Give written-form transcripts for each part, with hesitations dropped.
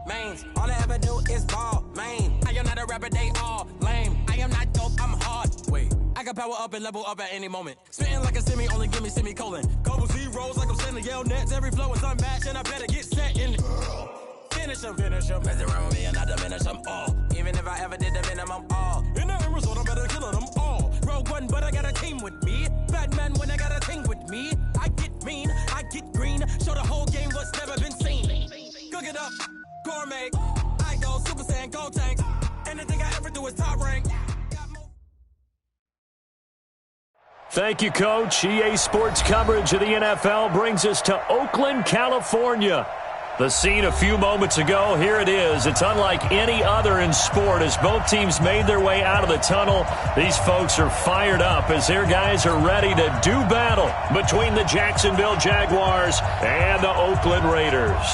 mains. All I ever do is ball, man. I am not a rapper, they all lame. I am not dope, I'm hard. Wait, I can power up and level up at any moment. Spitting like a semi, only give me semicolon. Couple zeros like I'm sending yell nets. Every flow is unmatched, and I better get set in. Finish them. Mess around with me and I diminish them all. Even if I ever did the minimum, all. In the end result, I'm better killing them all. Rogue One, but I got a team with me. Batman when I got a team with me. I get mean, I get green. Show the whole game what's never been seen. Cook it up, gourmet. I go Super Saiyan, gold tanks. Anything I ever do is top rank. Thank you, Coach. EA Sports coverage of the NFL brings us to Oakland, California. The scene a few moments ago, here it is. It's unlike any other in sport as both teams made their way out of the tunnel. These folks are fired up as their guys are ready to do battle between the Jacksonville Jaguars and the Oakland Raiders.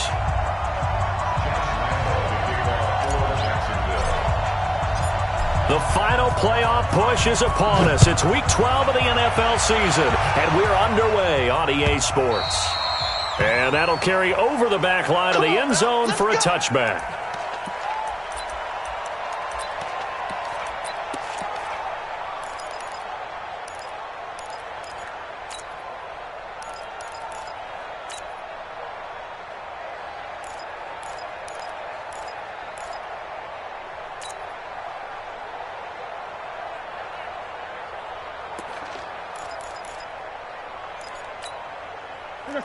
The final playoff push is upon us. It's Week 12 of the NFL season, and we're underway on EA Sports. And that'll carry over the back line of the end zone for a touchback.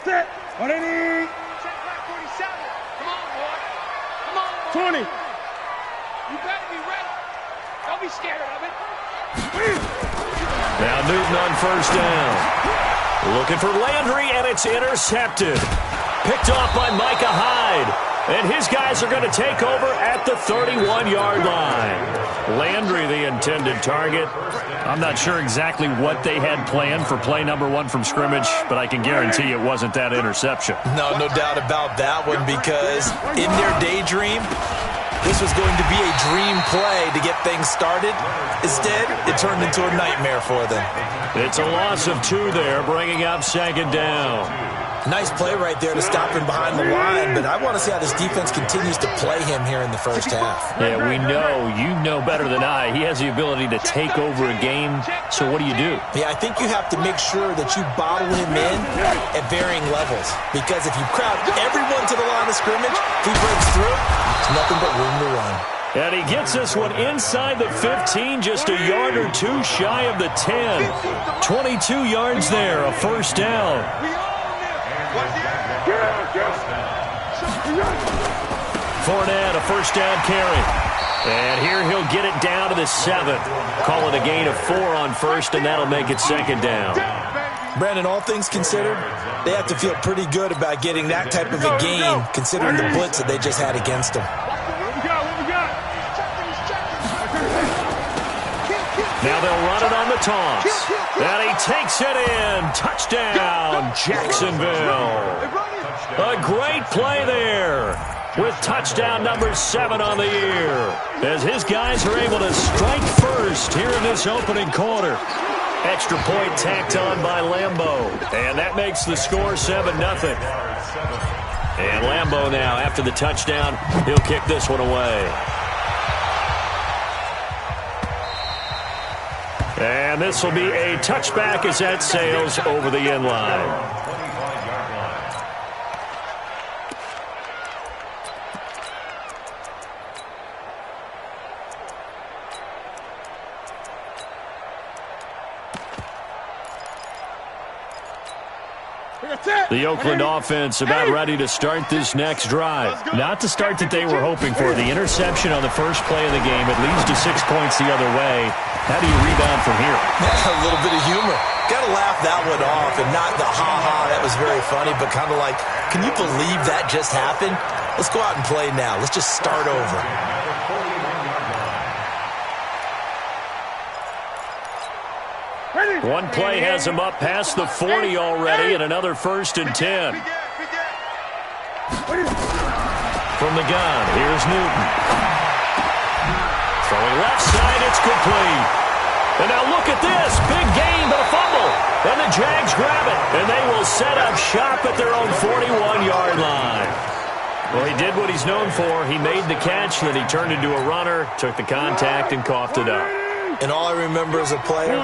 Set. What do you need? Check back 47. Come on, boy. Come on, boy. 20. You better be ready. Don't be scared of it. Now Newton on first down. Looking for Landry, and it's intercepted. Picked off by Micah Hyde. And his guys are going to take over at the 31-yard line. Landry, the intended target. I'm not sure exactly what they had planned for play number one from scrimmage, but I can guarantee it wasn't that interception. No doubt about that one, because in their daydream, this was going to be a dream play to get things started. Instead, it turned into a nightmare for them. It's a loss of 2 there, bringing up second down. Nice play right there to stop him behind the line, but I want to see how this defense continues to play him here in the first half. Yeah, we know. You know better than I. He has the ability to take over a game, so what do you do? Yeah, I think you have to make sure that you bottle him in at varying levels, because if you crowd everyone to the line of scrimmage, if he breaks through, it's nothing but room to run. And he gets this one inside the 15, just a yard or 2 shy of the 10. 22 yards there, a first down. Fournette, a first down carry. And here he'll get it down to the 7. Call it a gain of 4 on first, and that'll make it second down. Brandon, all things considered, they have to feel pretty good about getting that type of a gain, considering the blitz that they just had against them. Now they'll run it on the toss. And he takes it in. Touchdown, Jacksonville. A great play there with touchdown number 7 on the year, as his guys are able to strike first here in this opening quarter. Extra point tacked on by Lambeau, and that makes the score 7-0. And Lambeau now, after the touchdown, he'll kick this one away. And this will be a touchback as that sails over the end line. The Oakland offense about ready to start this next drive. Not the start that they were hoping for. The interception on the first play of the game. It leads to 6 points the other way. How do you rebound from here? A little bit of humor. Got to laugh that one off, and not the ha-ha, that was very funny, but kind of like, can you believe that just happened? Let's go out and play now. Let's just start over. One play has him up past the 40 already, and another 1st and 10. From the gun, here's Newton. Throwing left side, it's complete. And now look at this. Big gain, but a fumble. And the Jags grab it, and they will set up shop at their own 41-yard line. Well, he did what he's known for. He made the catch, then he turned into a runner, took the contact, and coughed it up. And all I remember as a player,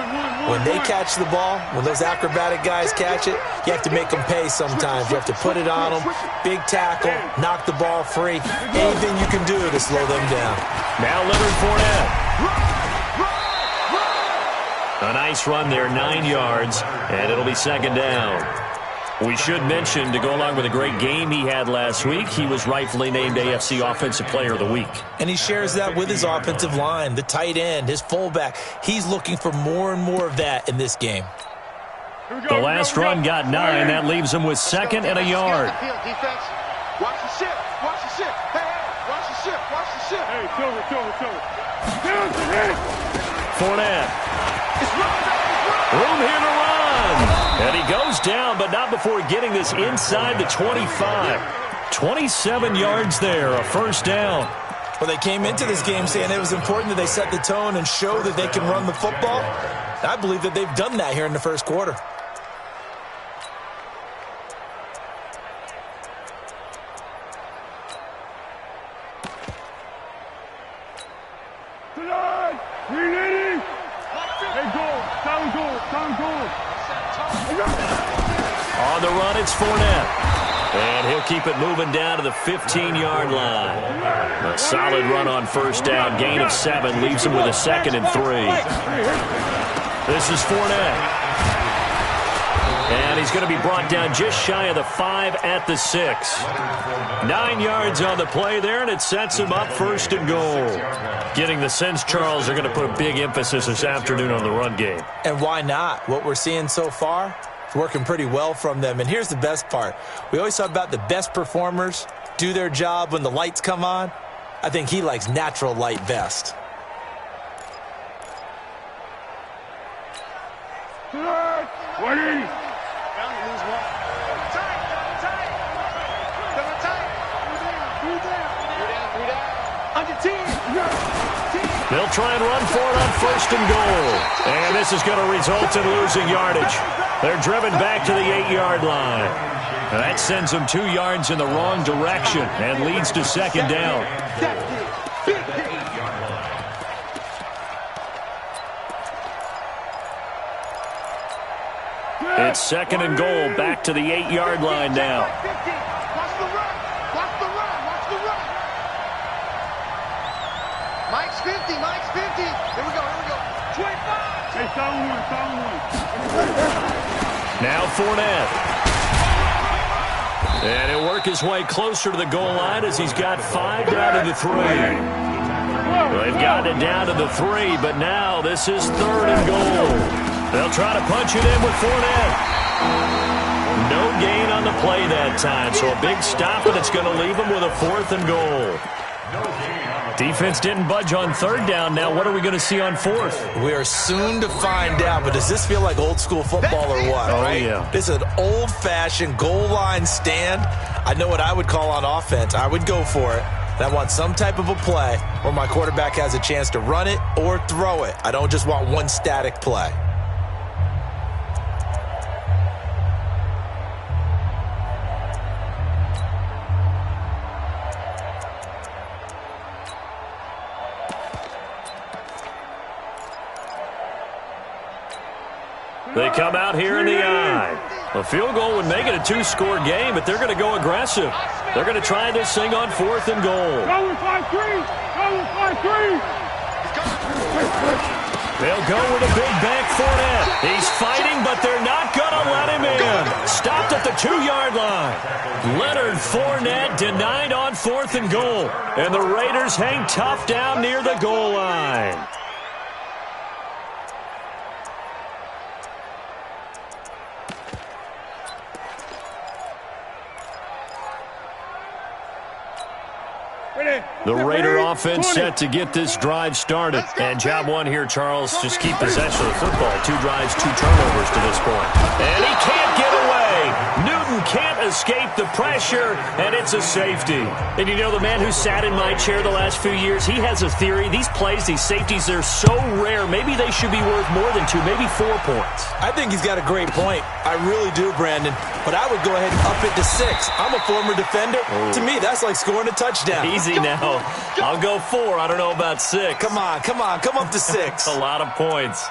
when they catch the ball, when those acrobatic guys catch it, you have to make them pay sometimes. You have to put it on them, big tackle, knock the ball free. Anything you can do to slow them down. Now Leonard Fournette. A nice run there, 9 yards, and it'll be second down. We should mention, to go along with a great game he had last week, he was rightfully named AFC Offensive Player of the Week. And he shares that with his offensive line, the tight end, his fullback. He's looking for more and more of that in this game. The last run got 9. That leaves him with second and a yard. Defense, watch the ship. Watch the ship. Hey, watch the ship. Watch the ship. Hey, Fournette. Room here to run. And he goes down, but not before getting this inside the 25. 27 yards there, a first down. Well, they came into this game saying it was important that they set the tone and show that they can run the football. I believe that they've done that here in the first quarter. On the run, it's Fournette. And he'll keep it moving down to the 15-yard line. A solid run on first down. Gain of 7 leaves him with a 2nd and 3. This is Fournette. And he's going to be brought down just shy of the 5 at the 6. 9 yards on the play there, and it sets him up first and goal. Getting the sense, Charles, are going to put a big emphasis this afternoon on the run game. And why not? What we're seeing so far is working pretty well from them. And here's the best part. We always talk about the best performers do their job when the lights come on. I think he likes natural light best. They'll try and run for it on first and goal. And this is going to result in losing yardage. They're driven back to the 8-yard line. And that sends them 2 yards in the wrong direction and leads to second down. It's second and goal, back to the 8-yard line now. Mike's 50. Here we go. 25. Hey, Now Fournette. And he'll work his way closer to the goal line as he's got 5 down to the 3. Well, they've gotten it down to the 3, but now this is 3rd and goal. They'll try to punch it in with Fournette. No gain on the play that time, so a big stop, and it's going to leave them with a 4th and goal. Defense didn't budge on 3rd down. Now what are we going to see on 4th? We are soon to find out, but does this feel like old school football or what? Oh, right? Yeah. This is an old-fashioned goal line stand. I know what I would call on offense. I would go for it. And I want some type of a play where my quarterback has a chance to run it or throw it. I don't just want one static play. They come out here in the eye. A field goal would make it a 2-score game, but they're going to go aggressive. They're going to try this thing on 4th and goal. They'll go with a big bank Fournette. He's fighting, but they're not going to let him in. Stopped at the 2-yard line. Leonard Fournette denied on 4th and goal. And the Raiders hang tough down near the goal line. The Raider offense set to get this drive started. And job one here, Charles, just keep possession of the football. 2 drives, 2 turnovers to this point. And he can't get away. Newton can't escape the pressure, and it's a safety. And you know, the man who sat in my chair the last few years, he has a theory. These plays, these safeties, they're so rare. Maybe they should be worth more than 2, maybe 4 points. I think he's got a great point. I really do, Brandon. But I would go ahead and up it to 6. I'm a former defender. To me, that's like scoring a touchdown. Easy now. I'll go 4. I don't know about 6. Come on. Come up to 6. A lot of points.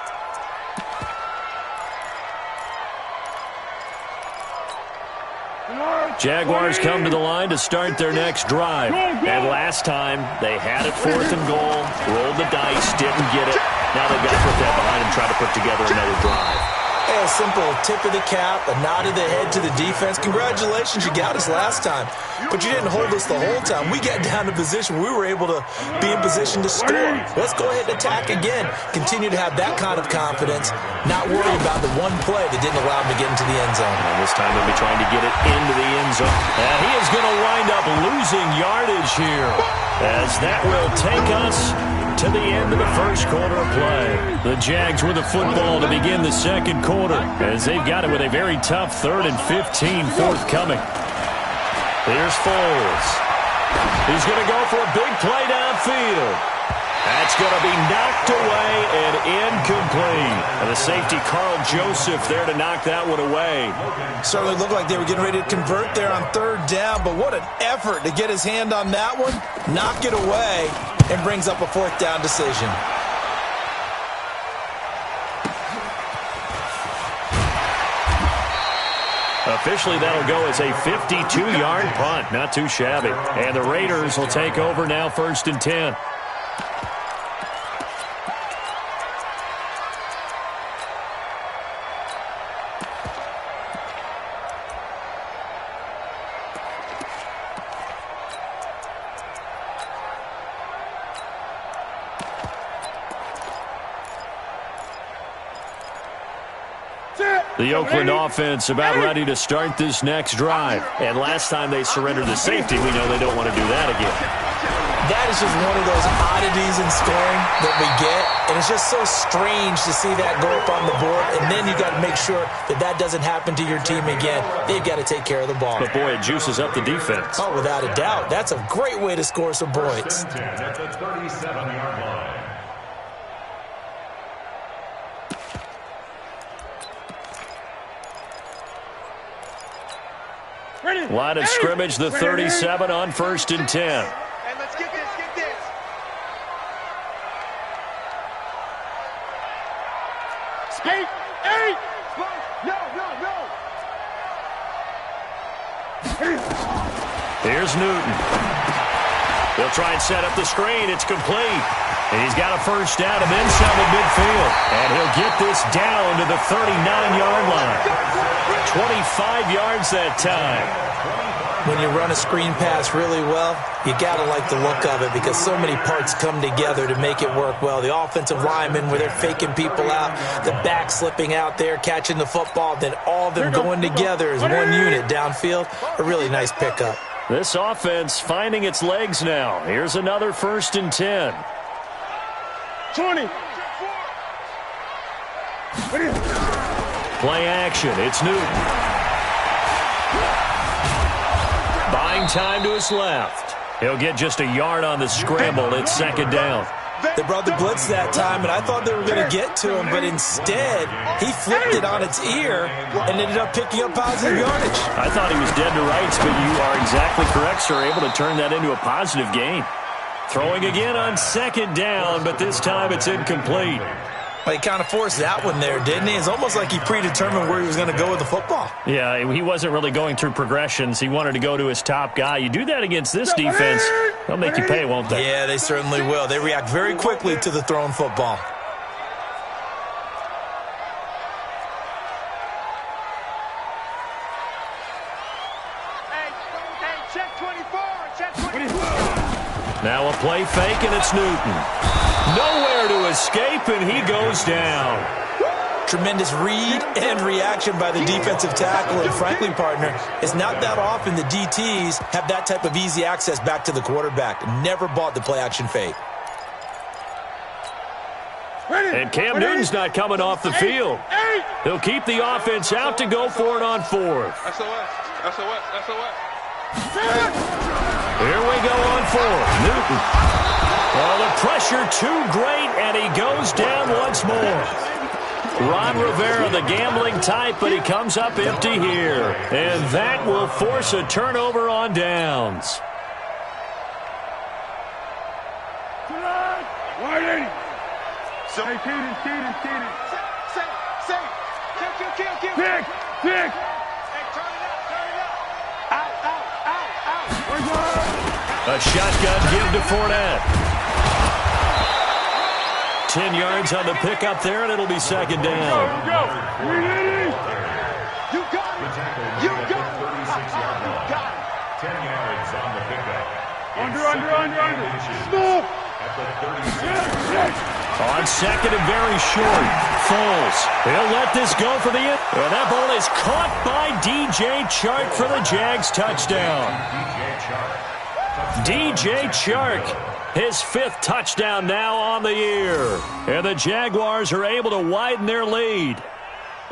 Jaguars come to the line to start their next drive. And last time, they had it 4th and goal, rolled the dice, didn't get it. Now they've got to put that behind and try to put together another drive. Hey, a simple tip of the cap, a nod of the head to the defense. Congratulations, you got us last time. But you didn't hold us the whole time. We got down to position. We were able to be in position to score. Let's go ahead and attack again. Continue to have that kind of confidence, not worry about the one play that didn't allow him to get into the end zone. And this time they'll be trying to get it into the end zone. And he is going to wind up losing yardage here, as that will take us to the end of the first quarter of play. The Jags with the football to begin the second quarter, as they've got it with a very tough 3rd and 15 forthcoming. Here's Foles. He's going to go for a big play downfield. That's going to be knocked away and incomplete. And the safety, Carl Joseph, there to knock that one away. Certainly looked like they were getting ready to convert there on 3rd down, but what an effort to get his hand on that one, knock it away, and brings up a 4th down decision. Officially, that'll go as a 52-yard punt. Not too shabby. And the Raiders will take over now, 1st and 10. The Oakland offense about ready to start this next drive. And last time they surrendered the safety, we know they don't want to do that again. That is just one of those oddities in scoring that we get. And it's just so strange to see that go up on the board. And then you got to make sure that that doesn't happen to your team again. They've got to take care of the ball. But, boy, it juices up the defense. Oh, without a doubt. That's a great way to score some points. At the 37-yard line. Line of scrimmage, the 37 on 1st and 10. Hey, let's get this, get this. Skate, 8. No. Here's Newton. They'll try and set up the screen. It's complete. And he's got a 1st down and then some at midfield. And he'll get this down to the 39-yard line. 25 yards that time. When you run a screen pass really well, you got to like the look of it because so many parts come together to make it work well. The offensive linemen, where they're faking people out, the back slipping out there, catching the football, then all of them going together as one unit downfield. A really nice pickup. This offense finding its legs now. Here's another 1st and 10. 20. Play action. It's Newton. Buying time to his left. He'll get just a yard on the scramble. It's 2nd down. They brought the blitz that time, and I thought they were going to get to him, but instead, he flipped it on its ear and ended up picking up positive yardage. I thought he was dead to rights, but you are exactly correct, sir. Able to turn that into a positive gain. Throwing again on 2nd down, but this time it's incomplete. Well, he kind of forced that one there, didn't he? It's almost like he predetermined where he was going to go with the football. Yeah, he wasn't really going through progressions. He wanted to go to his top guy. You do that against this defense, they'll make you pay, won't they? Yeah, they certainly will. They react very quickly to the thrown football. Hey, check 24, check 24. Now a play fake, and it's Newton. Nowhere to escape, and he goes down. Tremendous read and reaction by the defensive tackle, and frankly, partner, it's not that often the DTs have that type of easy access back to the quarterback. Never bought the play-action fake. And Cam Newton's not coming off the field. He'll keep the offense out to go for it on 4th. Here we go on 4. Newton. Well, the pressure too great, and he goes down once more. Ron Rivera, the gambling type, but he comes up empty here. And that will force a turnover on downs. Kick. A shotgun give to Fournette. 10 yards on the pickup there, and it'll be second down. You got it. You got it. 10 yards on the pickup. Under. Small. On second and very short. Foles. He'll let this go for the end. And that ball is caught by DJ Chark for the Jags touchdown. DJ Chark, his 5th touchdown now on the year. And the Jaguars are able to widen their lead.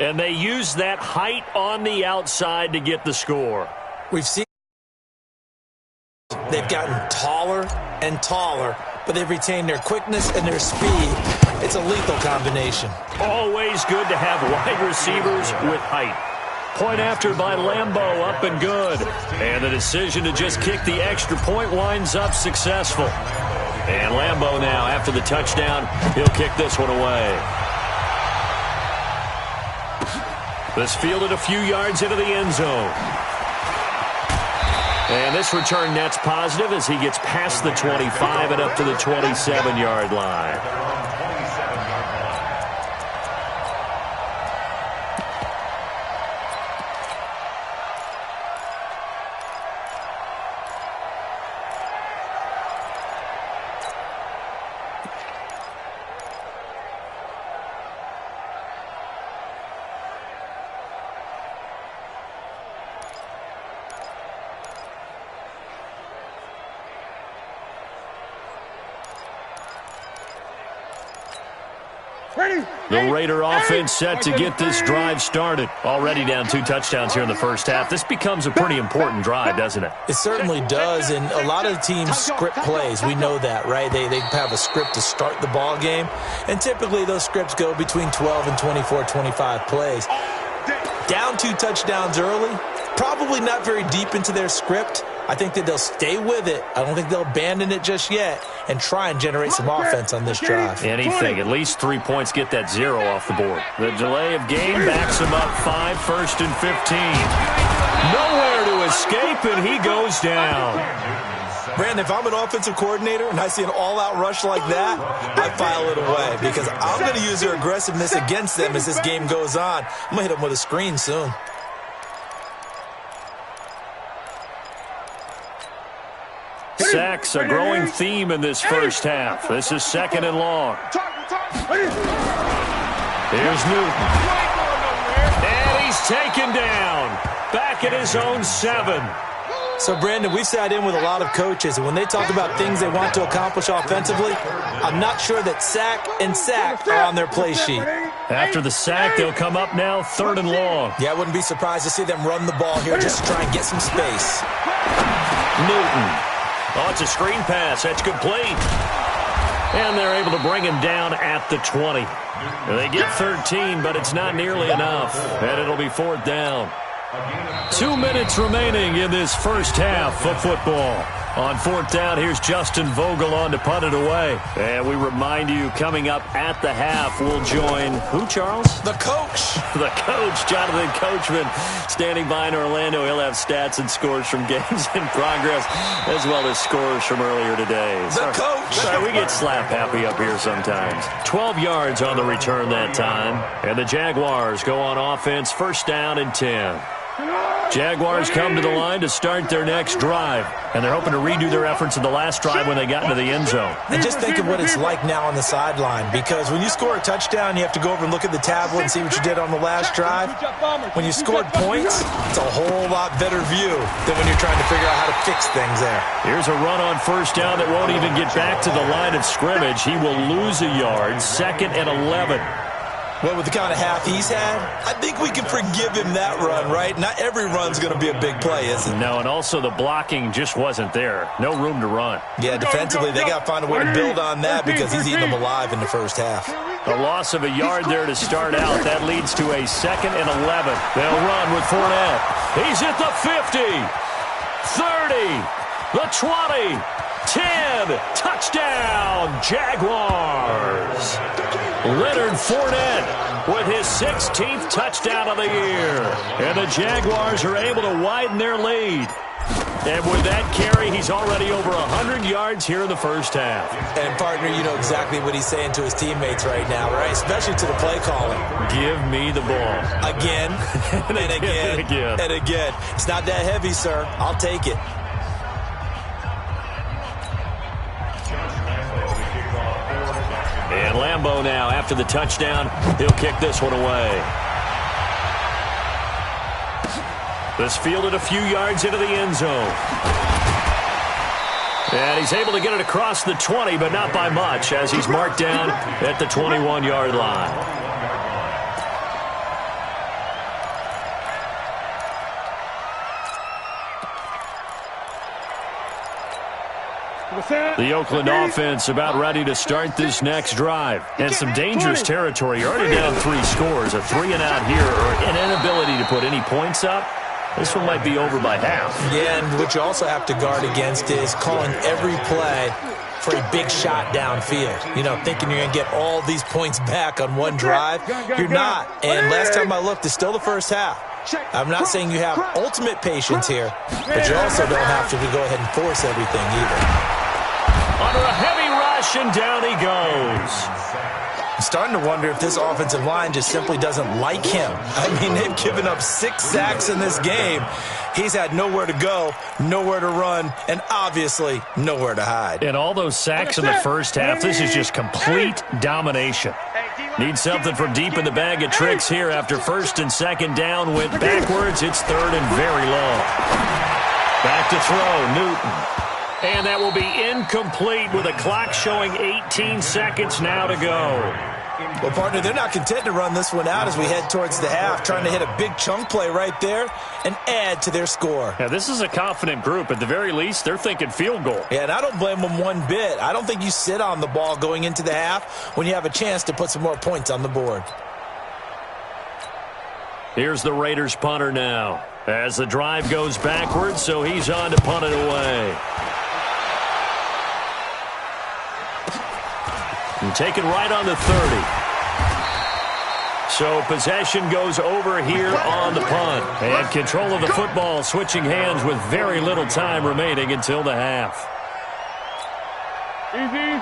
And they use that height on the outside to get the score. We've seen they've gotten taller and taller, but they've retained their quickness and their speed. It's a lethal combination. Always good to have wide receivers with height. Point after by Lambeau, up and good. And the decision to just kick the extra point winds up successful. And Lambeau now, after the touchdown, he'll kick this one away. This fielded a few yards into the end zone. And this return net's positive as he gets past the 25 and up to the 27-yard line. The Raider offense set to get this drive started. Already down 2 touchdowns here in the first half. This becomes a pretty important drive, doesn't it? It certainly does, and a lot of teams script plays. We know that, right? They have a script to start the ball game, and typically those scripts go between 12 and 24, 25 plays. Down 2 touchdowns early, probably not very deep into their script. I think that they'll stay with it. I don't think they'll abandon it just yet and try and generate some offense on this drive. Anything. At least 3 points get that 0 off the board. The delay of game backs him up 5, 1st and 15. Nowhere to escape, and he goes down. Brandon, if I'm an offensive coordinator and I see an all-out rush like that, I file it away because I'm going to use their aggressiveness against them as this game goes on. I'm going to hit them with a screen soon. Sacks, a growing theme in this first half. This is 2nd and long. Here's Newton. And he's taken down. Back at his own 7. So, Brandon, we've sat in with a lot of coaches, and when they talk about things they want to accomplish offensively, I'm not sure that sack and sack are on their play sheet. After the sack, they'll come up now 3rd and long. Yeah, I wouldn't be surprised to see them run the ball here just to try and get some space. Newton. Oh, it's a screen pass. That's complete. And they're able to bring him down at the 20. They get 13, but it's not nearly enough. And it'll be 4th down. 2 minutes remaining in this first half of football. On 4th down, here's Justin Vogel on to punt it away. And we remind you, coming up at the half, we'll join who, Charles? The coach. The coach, Jonathan Coachman, standing by in Orlando. He'll have stats and scores from games in progress, as well as scores from earlier today. The coach. Sorry, we get slap happy up here sometimes. 12 yards on the return that time. And the Jaguars go on offense, 1st down and 10. Jaguars come to the line to start their next drive, and they're hoping to redo their efforts in the last drive when they got into the end zone. And just think of what it's like now on the sideline, because when you score a touchdown, you have to go over and look at the tablet and see what you did on the last drive. When you scored points, it's a whole lot better view than when you're trying to figure out how to fix things there. Here's a run on 1st down that won't even get back to the line of scrimmage. He will lose a yard, 2nd and 11. Well, with the kind of half he's had, I think we can forgive him that run, right? Not every run's going to be a big play, is it? No, and also the blocking just wasn't there. No room to run. Yeah, defensively, they got to find a way to build on that because he's eating them alive in the first half. A loss of a yard there to start out. That leads to a 2nd and 11. They'll run with Fournette. He's at the 50, 30, the 20, 10. Touchdown, Jaguars. Leonard Fournette with his 16th touchdown of the year. And the Jaguars are able to widen their lead. And with that carry, he's already over 100 yards here in the first half. And, partner, you know exactly what he's saying to his teammates right now, right? Especially to the play calling. Give me the ball. Again, and again, and again. It's not that heavy, sir. I'll take it. And Lambeau now, after the touchdown, he'll kick this one away. This fielded a few yards into the end zone. And he's able to get it across the 20, but not by much, as he's marked down at the 21-yard line. The Oakland offense about ready to start this next drive. And some dangerous territory. You're already down 3 scores. A 3-and-out here, or an inability to put any points up. This one might be over by half. Yeah, and what you also have to guard against is calling every play for a big shot downfield. You know, thinking you're going to get all these points back on one drive. You're not. And last time I looked, it's still the first half. I'm not saying you have ultimate patience here, but you also don't have to go ahead and force everything either. Under a heavy rush, and down he goes. I'm starting to wonder if this offensive line just simply doesn't like him. I mean, they've given up 6 sacks in this game. He's had nowhere to go, nowhere to run, and obviously nowhere to hide. And all those sacks in the first half, this is just complete domination. Need something from deep in the bag of tricks here after 1st and 2nd down. Went backwards. It's 3rd and very long. Back to throw, Newton. And that will be incomplete with a clock showing 18 seconds now to go. Well, partner, they're not content to run this one out as we head towards the half, trying to hit a big chunk play right there and add to their score. Yeah, this is a confident group. At the very least, they're thinking field goal. Yeah, and I don't blame them one bit. I don't think you sit on the ball going into the half when you have a chance to put some more points on the board. Here's the Raiders punter now as the drive goes backwards, so he's on to punt it away. And taken right on the 30. So possession goes over here on the punt. And control of the football switching hands with very little time remaining until the half.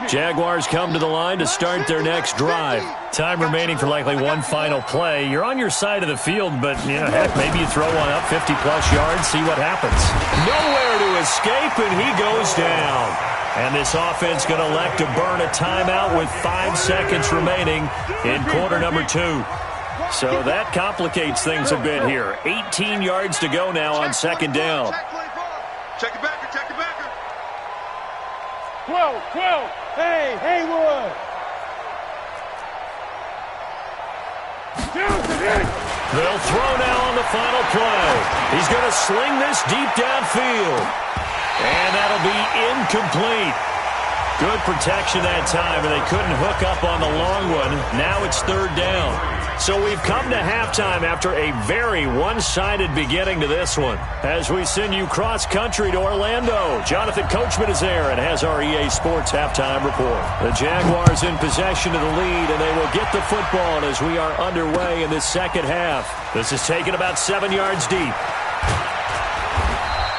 Jaguars come to the line to start their next drive. Time remaining for likely one final play. You're on your side of the field, but you know, heck, maybe you throw one up 50-plus yards, see what happens. Nowhere to escape, and he goes down. And this offense going to elect to burn a timeout with 5 seconds remaining in quarter number 2. So that complicates things a bit here. 18 yards to go now on 2nd down. Check it backer, check it backer. 12. Hey, Haywood. They'll throw now on the final play. He's going to sling this deep downfield. And that'll be incomplete. Good protection that time, and they couldn't hook up on the long one. Now it's 3rd down. So we've come to halftime after a very one-sided beginning to this one. As we send you cross-country to Orlando, Jonathan Coachman is there and has our EA Sports halftime report. The Jaguars in possession of the lead, and they will get the football as we are underway in this second half. This is taken about 7 yards deep.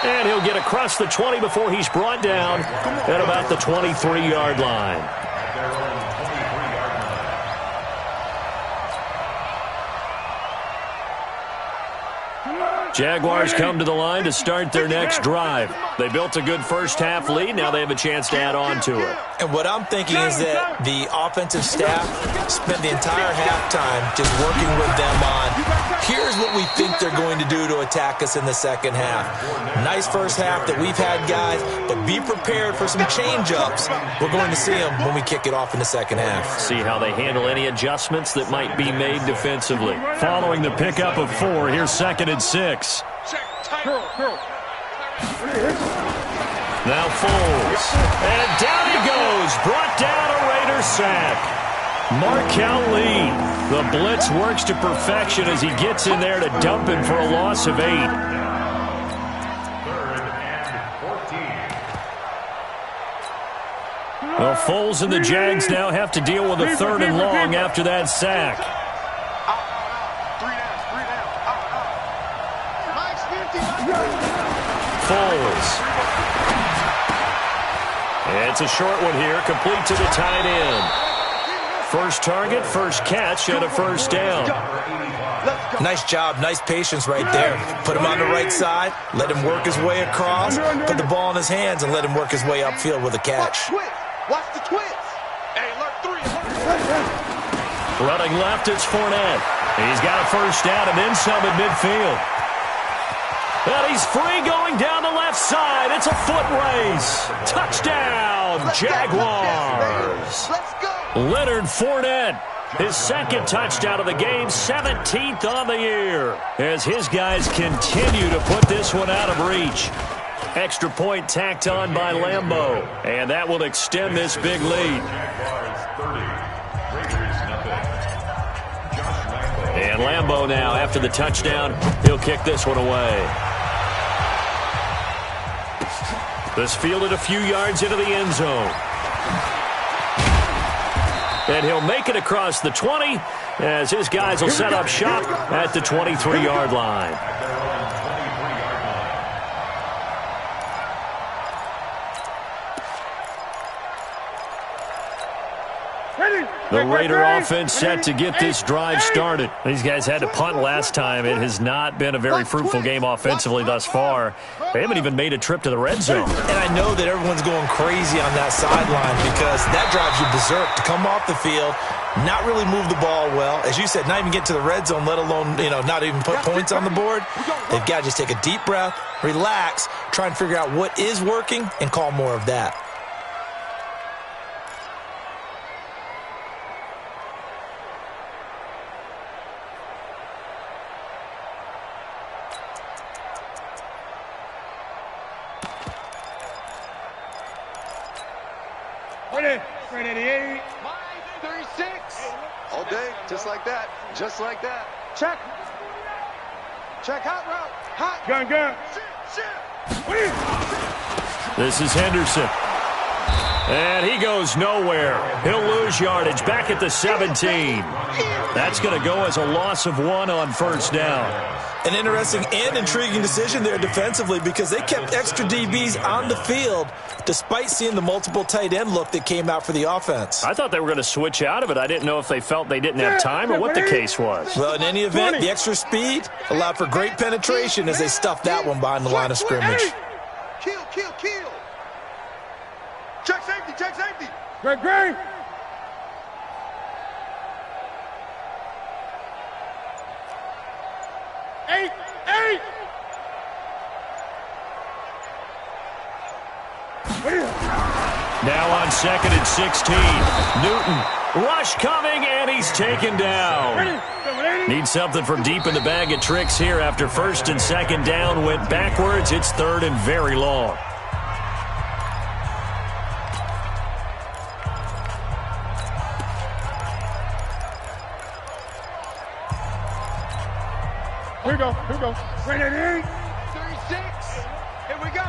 And he'll get across the 20 before he's brought down at about the 23-yard line. Jaguars come to the line to start their next drive. They built a good first-half lead. Now they have a chance to add on to it. And what I'm thinking is that the offensive staff spent the entire halftime just working with them on, here's what we think they're going to do to attack us in the second half. Nice first half that we've had, guys, but be prepared for some change-ups. We're going to see them when we kick it off in the second half. See how they handle any adjustmts that might be made defensively. Following the pickup of 4, here's 2nd and 6. Now Foles. And down he goes. Brought down a Raider sack. Markel Lee. The blitz works to perfection as he gets in there to dump him for a loss of 8. 3rd and 14. Well, Foles and the Jags now have to deal with a 3rd and long after that sack. Foles. It's a short one here, complete to the tight end. First target, first catch, and a first down. Nice job, nice patience right there. Put him on the right side, let him work his way across, put the ball in his hands, and let him work his way upfield with a catch. Watch the twins. Hey, alert 3. Running left, it's Fournette. He's got a first down and then some at midfield. And he's free going down the left side. It's a foot race. Touchdown, Jaguars. Let's go. Leonard Fournette, his 2nd touchdown of the game, 17th on the year, as his guys continue to put this one out of reach. Extra point tacked on by Lambeau, and that will extend this big lead. And Lambeau now, after the touchdown, he'll kick this one away. This fielded a few yards into the end zone. And he'll make it across the 20 as his guys will set up shop at the 23-yard line. The Raider offense set to get this drive started. These guys had to punt last time. It has not been a very fruitful game offensively thus far. They haven't even made a trip to the red zone. And I know that everyone's going crazy on that sideline because that drives you berserk to come off the field, not really move the ball well. As you said, not even get to the red zone, let alone, not even put points on the board. They've got to just take a deep breath, relax, try and figure out what is working, and call more of that. Ready, 88. 36. All day, just like that. Just like that. Check. Check, hot route. Hot. Gun. This is Henderson. And he goes nowhere. He'll lose yardage back at the 17. That's going to go as a loss of 1 on first down. An interesting and intriguing decision there defensively because they kept extra DBs on the field despite seeing the multiple tight end look that came out for the offense. I thought they were going to switch out of it. I didn't know if they felt they didn't have time or what the case was. Well, in any event, the extra speed allowed for great penetration as they stuffed that one behind the line of scrimmage. Kill. Check safety. Great. 8. Now on 2nd and 16. Newton. Rush coming, and he's taken down. Need something from deep in the bag of tricks here after 1st and 2nd down. Went backwards. It's 3rd and very long. Here we go. Ready, 36. Here we go.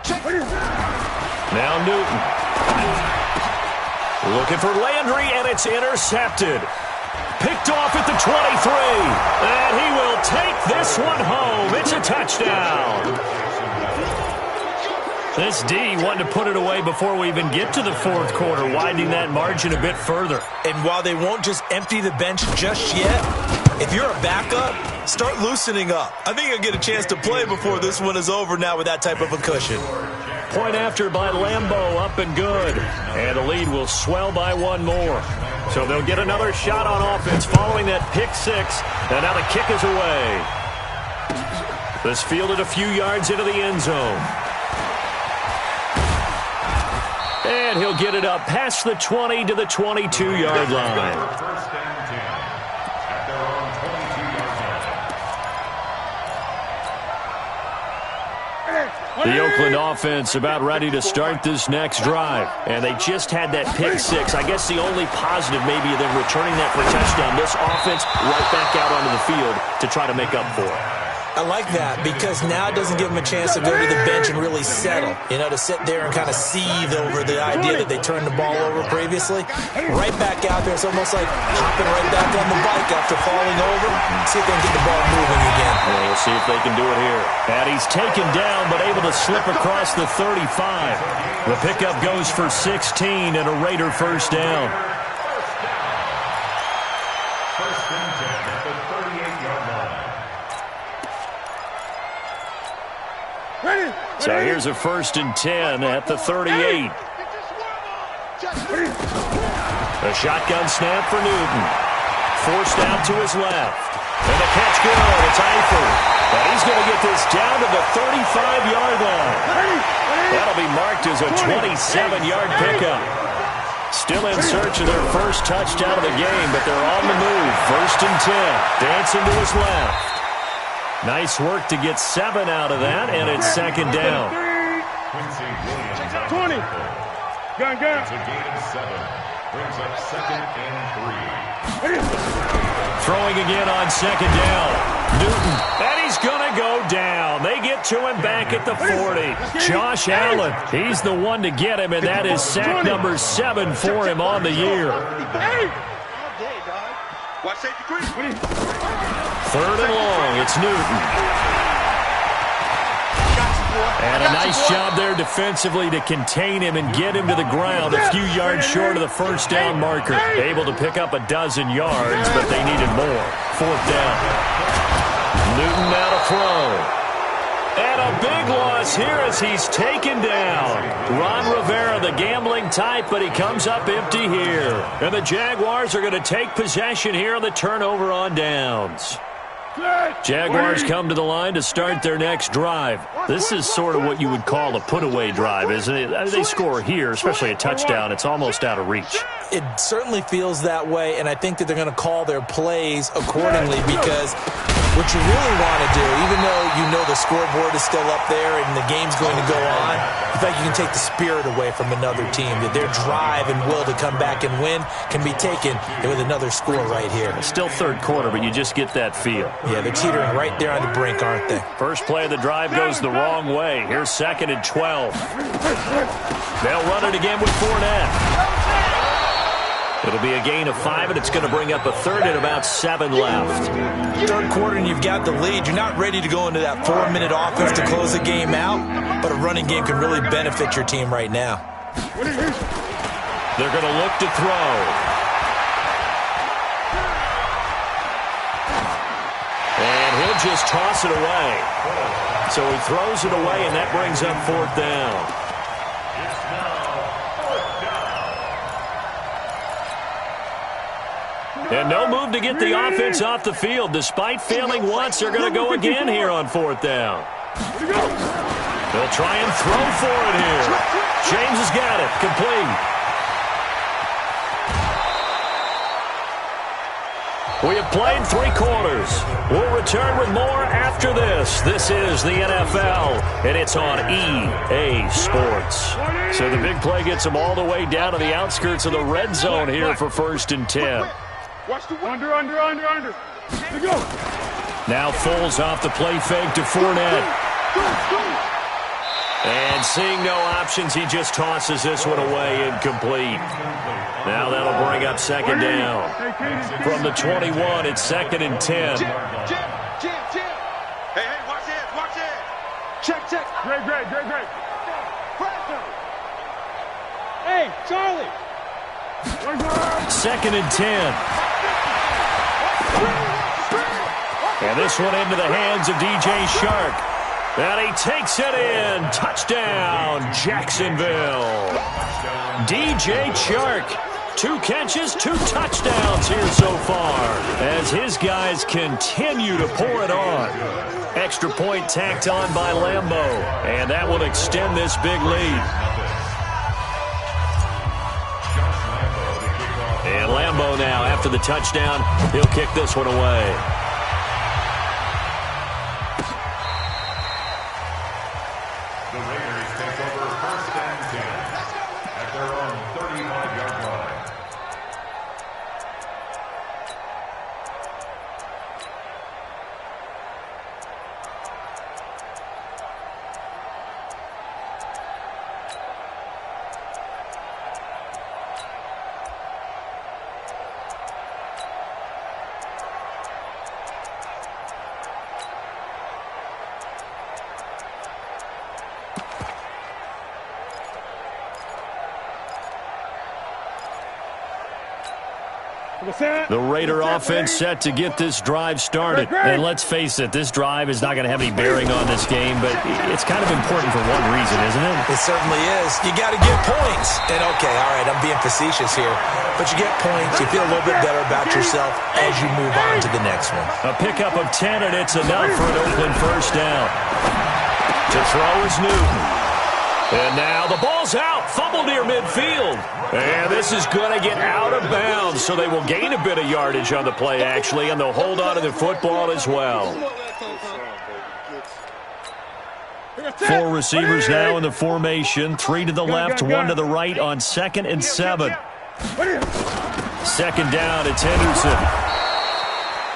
Check. Now Newton. Looking for Landry, and it's intercepted. Picked off at the 23. And he will take this one home. It's a touchdown. This D wanted to put it away before we even get to the 4th quarter, widening that margin a bit further. And while they won't just empty the bench just yet, if you're a backup, start loosening up. I think he'll get a chance to play before this one is over now with that type of a cushion. Point after by Lambeau, up and good. And the lead will swell by one more. So they'll get another shot on offense following that pick six. And now the kick is away. This fielded a few yards into the end zone. And he'll get it up past the 20 to the 22-yard line. First and 10 at their own 22-yard line. The Oakland offense about ready to start this next drive. And they just had that pick six. I guess the only positive maybe of them returning that for a touchdown. This offense right back out onto the field to try to make up for it. I like that because now it doesn't give them a chance to go to the bench and really settle, to sit there and kind of seethe over the idea that they turned the ball over previously. Right back out there. It's almost like hopping right back on the bike after falling over. See if they can get the ball moving again. Well, we'll see if they can do it here. And he's taken down but able to slip across the 35. The pickup goes for 16 and a Raider first down. First and 10 at the 38-yard line. So here's a first and 10 at the 38. A shotgun snap for Newton. Forced out to his left. And the catch good. It's Eifert. And he's going to get this down to the 35-yard line. That'll be marked as a 27-yard pickup. Still in search of their first touchdown of the game, but they're on the move. First and 10. Dancing to his left. Nice work to get 7 out of that, and it's second down. Quincy Williams on 20. Gun. It's a gain of 7. Brings up second and 3. Throwing again on second down. Newton, and he's going to go down. They get to him back at the 40. Josh Allen, he's the one to get him, and that is sack number 7 for him on the year. Watch safety quick. Third and long, it's Newton. And a nice job there defensively to contain him and get him to the ground a few yards short of the first down marker. Able to pick up a dozen yards, but they needed more. Fourth down. Newton now to throw. And a big loss here as he's taken down. Ron Rivera, the gambling type, but he comes up empty here. And the Jaguars are going to take possession here on the turnover on downs. Jaguars come to the line to start their next drive. This is sort of what you would call a put-away drive, isn't it? They score here, especially a touchdown. It's almost out of reach. It certainly feels that way, and I think that they're going to call their plays accordingly because what you really want to do, even though you know the scoreboard is still up there and the game's going to go on, in fact, you can take the spirit away from another team, that their drive and will to come back and win can be taken with another score right here. It's still third quarter, but you just get that feel. Yeah, they're teetering right there on the brink, aren't they? First play of the drive goes the wrong way. Here's second and 12. They'll run it again with Fournette. It'll be a gain of 5, and it's going to bring up a third and about 7 left. Third quarter, and you've got the lead. You're not ready to go into that 4-minute offense to close the game out, but a running game can really benefit your team right now. They're going to look to throw. And he'll just toss it away. So he throws it away, and that brings up fourth down. And no move to get the offense off the field. Despite failing once, they're going to go again here on fourth down. They'll try and throw for it here. James has got it. Complete. We have played 3 quarters. We'll return with more after this. This is the NFL, and it's on EA Sports. So the big play gets them all the way down to the outskirts of the red zone here for first and 10. Watch the under. Here go. Now Foles off the play fake to Fournette. And seeing no options, he just tosses this one away, incomplete. Now that'll bring up second down. From the 21, it's second and 10. Jim. Hey, watch it. Check. Great. Hey, Charlie. Second and 10. And this one into the hands of DJ Shark. And he takes it in. Touchdown, Jacksonville. DJ Shark. 2 catches, 2 touchdowns here so far as his guys continue to pour it on. Extra point tacked on by Lambo, and that will extend this big lead. And Lambo now, after the touchdown, he'll kick this one away. The Raiders take over 1st and 10 at their own 35-yard line. The Raider offense set to get this drive started. And let's face it, this drive is not going to have any bearing on this game, but it's kind of important for one reason, isn't it? It certainly is. You got to get points. And, okay, all right, I'm being facetious here. But you get points, you feel a little bit better about yourself as you move on to the next one. A pickup of 10, and it's enough for an Oakland first down. To throw is Newton. And now the ball's out. Fumble near midfield. And this is going to get out of bounds, so they will gain a bit of yardage on the play, actually, and they'll hold on to the football as well. 4 receivers now in the formation. 3 to the left, 1 to the right on 2nd and 7. 2nd down, it's Henderson.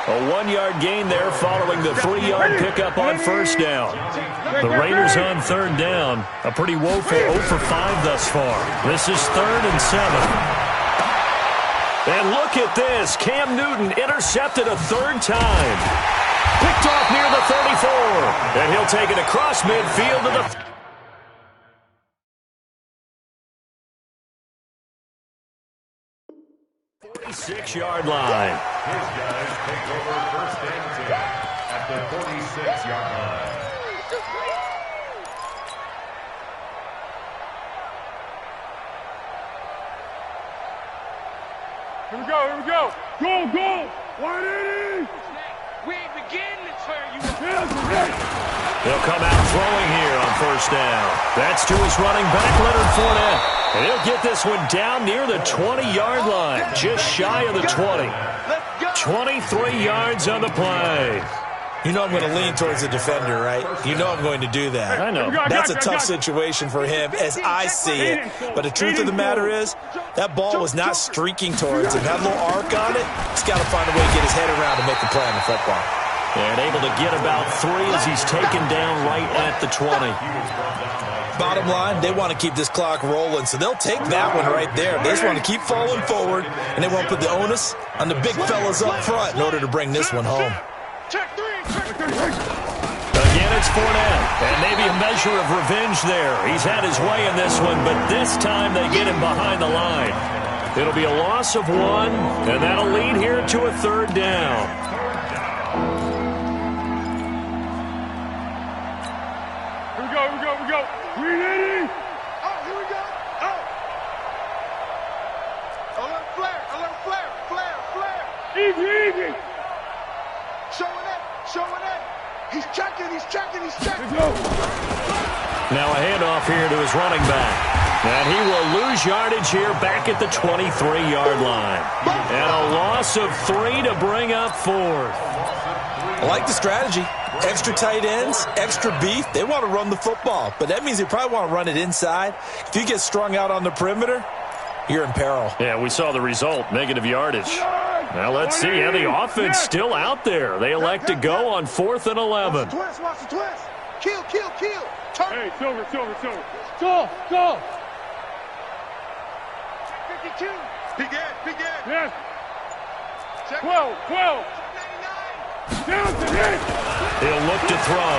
A 1-yard gain there following the 3-yard pickup on 1st down. The Raiders on 3rd down. A pretty woeful 0 for 5 thus far. This is 3rd and 7. And look at this. Cam Newton intercepted a 3rd time. Picked off near the 34. And he'll take it across midfield to the 46-yard line. His guys take over 1st and 10 at the 46-yard line. Here we go, here we go. Go, go. 180. We ain't beginning to turn you. He'll come out throwing here on 1st down. That's to his running back, Leonard Fournette. And he'll get this one down near the 20-yard line, just shy of the 20. 23 yards on the play. You know I'm going to lean towards the defender, right? You know I'm going to do that. I know. That's a tough situation for him as I see it. But the truth of the matter is, that ball was not streaking towards him. That little arc on it, he's got to find a way to get his head around to make a play on the football. And able to get about 3 as he's taken down right at the 20. Bottom line, they want to keep this clock rolling, so they'll take that one right there. They just want to keep falling forward, and they won't put the onus on the big fellas up front in order to bring this one home. Again, it's Fournette, and maybe a measure of revenge there. He's had his way in this one, but this time they get him behind the line. It'll be a loss of 1, and that'll lead here to a 3rd down. Here we go, here we go, here we go. 380. Oh, here we go. Oh. A little flare, flare. Easy. Showing it. He's checking. Now a handoff here to his running back. And he will lose yardage here back at the 23-yard line. And a loss of 3 to bring up 4th. I like the strategy. Extra tight ends, extra beef. They want to run the football, but that means they probably want to run it inside. If you get strung out on the perimeter, you're in peril. Yeah, we saw the result, negative yardage. Now let's see how the offense still out there. They elect to go on 4th and 11. Watch the twist. Kill. Turn. Hey, Silver. Go. 52. Peek in. Yes. 12. 99. Down to hit. He'll look to throw.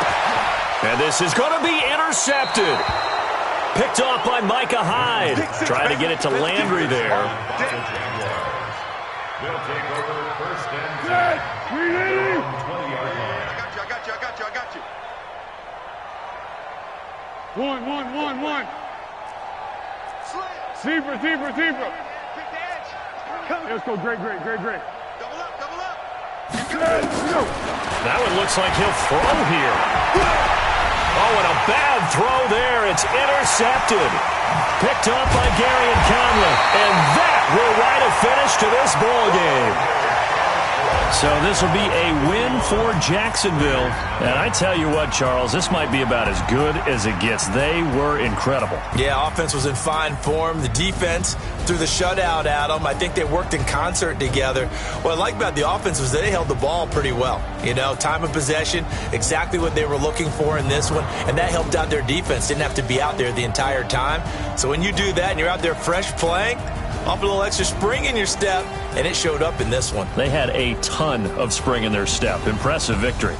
And this is going to be intercepted. Picked off by Micah Hyde. Trying to get it to Landry there. They'll take over first and 10. 20-yard line. I got you. One. Zebra. Let's go, great. Double up. Let's go. That one looks like he'll throw here. Oh, and a bad throw there. It's intercepted. Picked up by Gary Conley. And that will write a finish to this ball game. So this will be a win for Jacksonville. And I tell you what, Charles, this might be about as good as it gets. They were incredible. Yeah, offense was in fine form. The defense threw the shutout at them. I think they worked in concert together. What I like about the offense was they held the ball pretty well. You know, time of possession, exactly what they were looking for in this one. And that helped out their defense. Didn't have to be out there the entire time. So when you do that and you're out there fresh playing, off a little extra spring in your step, and it showed up in this one. They had a ton of spring in their step. Impressive victory.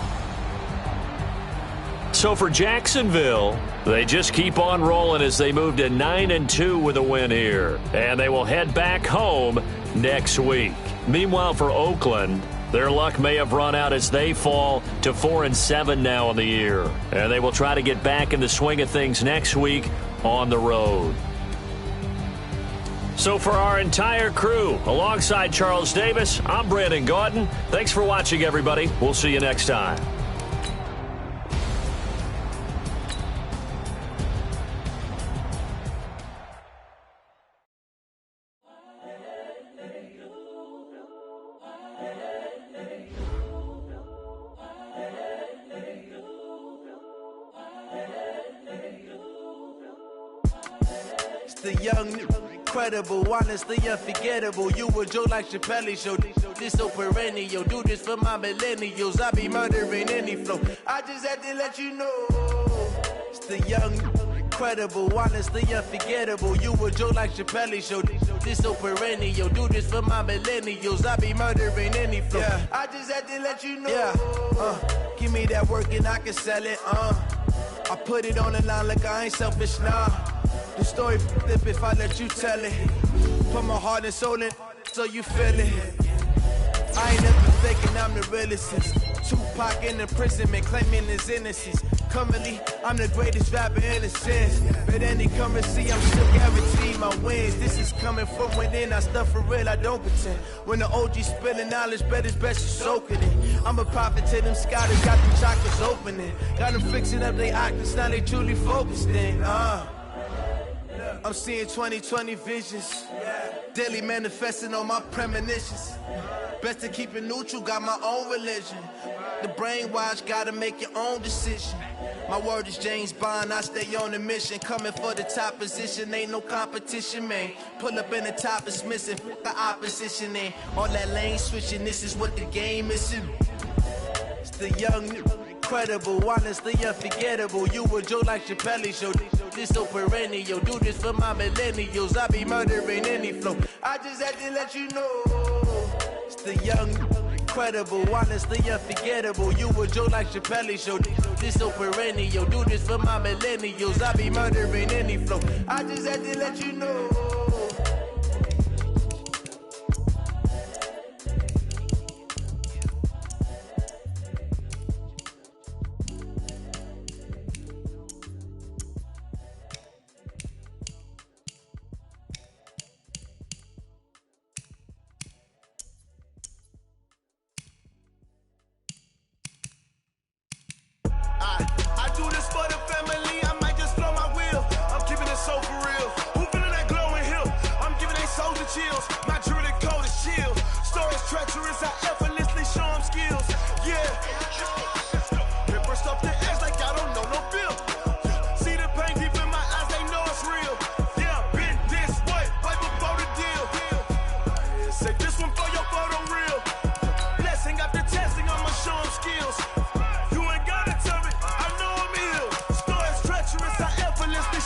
So for Jacksonville, they just keep on rolling as they move to 9-2 with a win here. And they will head back home next week. Meanwhile, for Oakland, their luck may have run out as they fall to 4-7 now on the year. And they will try to get back in the swing of things next week on the road. So for our entire crew, alongside Charles Davis, I'm Brandon Gaudin. Thanks for watching, everybody. We'll see you next time. The young, incredible, honestly unforgettable. You a Joe like Chappelle show. This so perennial. Do this for my millennials. I be murdering any flow. I just had to let you know. It's the young, incredible, honestly unforgettable. You a Joe like Chappelle show. This so perennial. Do this for my millennials. I be murdering any flow. Yeah. I just had to let you know. Yeah. Give me that work and I can sell it. I put it on the line like I ain't selfish, nah. The story flip if I let you tell it. Put my heart and soul in so you feel it. I ain't never thinking I'm the realest since Tupac in imprisonment claiming his innocence. Currently, I'm the greatest rapper in a sense. But any currency, I'm still guaranteed my wins. This is coming from within. I stuff for real, I don't pretend. When the OG spilling knowledge, bet it's best you soak it in. I'm a prophet to them scouters, got them chakras opening. Got them fixing up their octaves, now they truly focused in. I'm seeing 20/20 visions. Daily manifesting on my premonitions. Best to keep it neutral, got my own religion. The brainwash, gotta make your own decision. My word is James Bond, I stay on a mission. Coming for the top position, ain't no competition, man. Pull up in the top, it's missing, fuck the opposition, in. All that lane switching, this is what the game is. It's the young, incredible, honestly unforgettable. You a Joe like Chappelle show. This so perennial. Do this for my millennials. I be murdering any flow. I just had to let you know. It's the young, incredible, honestly unforgettable. You a Joe like Chappelle show. This so perennial. Do this for my millennials. I be murdering any flow. I just had to let you know. I do this for the family, I might just blow my wheel. I'm keeping it so for real. Who feeling that glowing hill? I'm giving they soldier chills. My jewelry cold as chill. Stories treacherous, I effortlessly show them skills. Yeah. It burst off the edge like I don't know no feel. See the pain deep in my eyes, they know it's real. Yeah, been this way, right before the deal. Say this one for your photo reel. Blessing after testing, I'ma show them skills.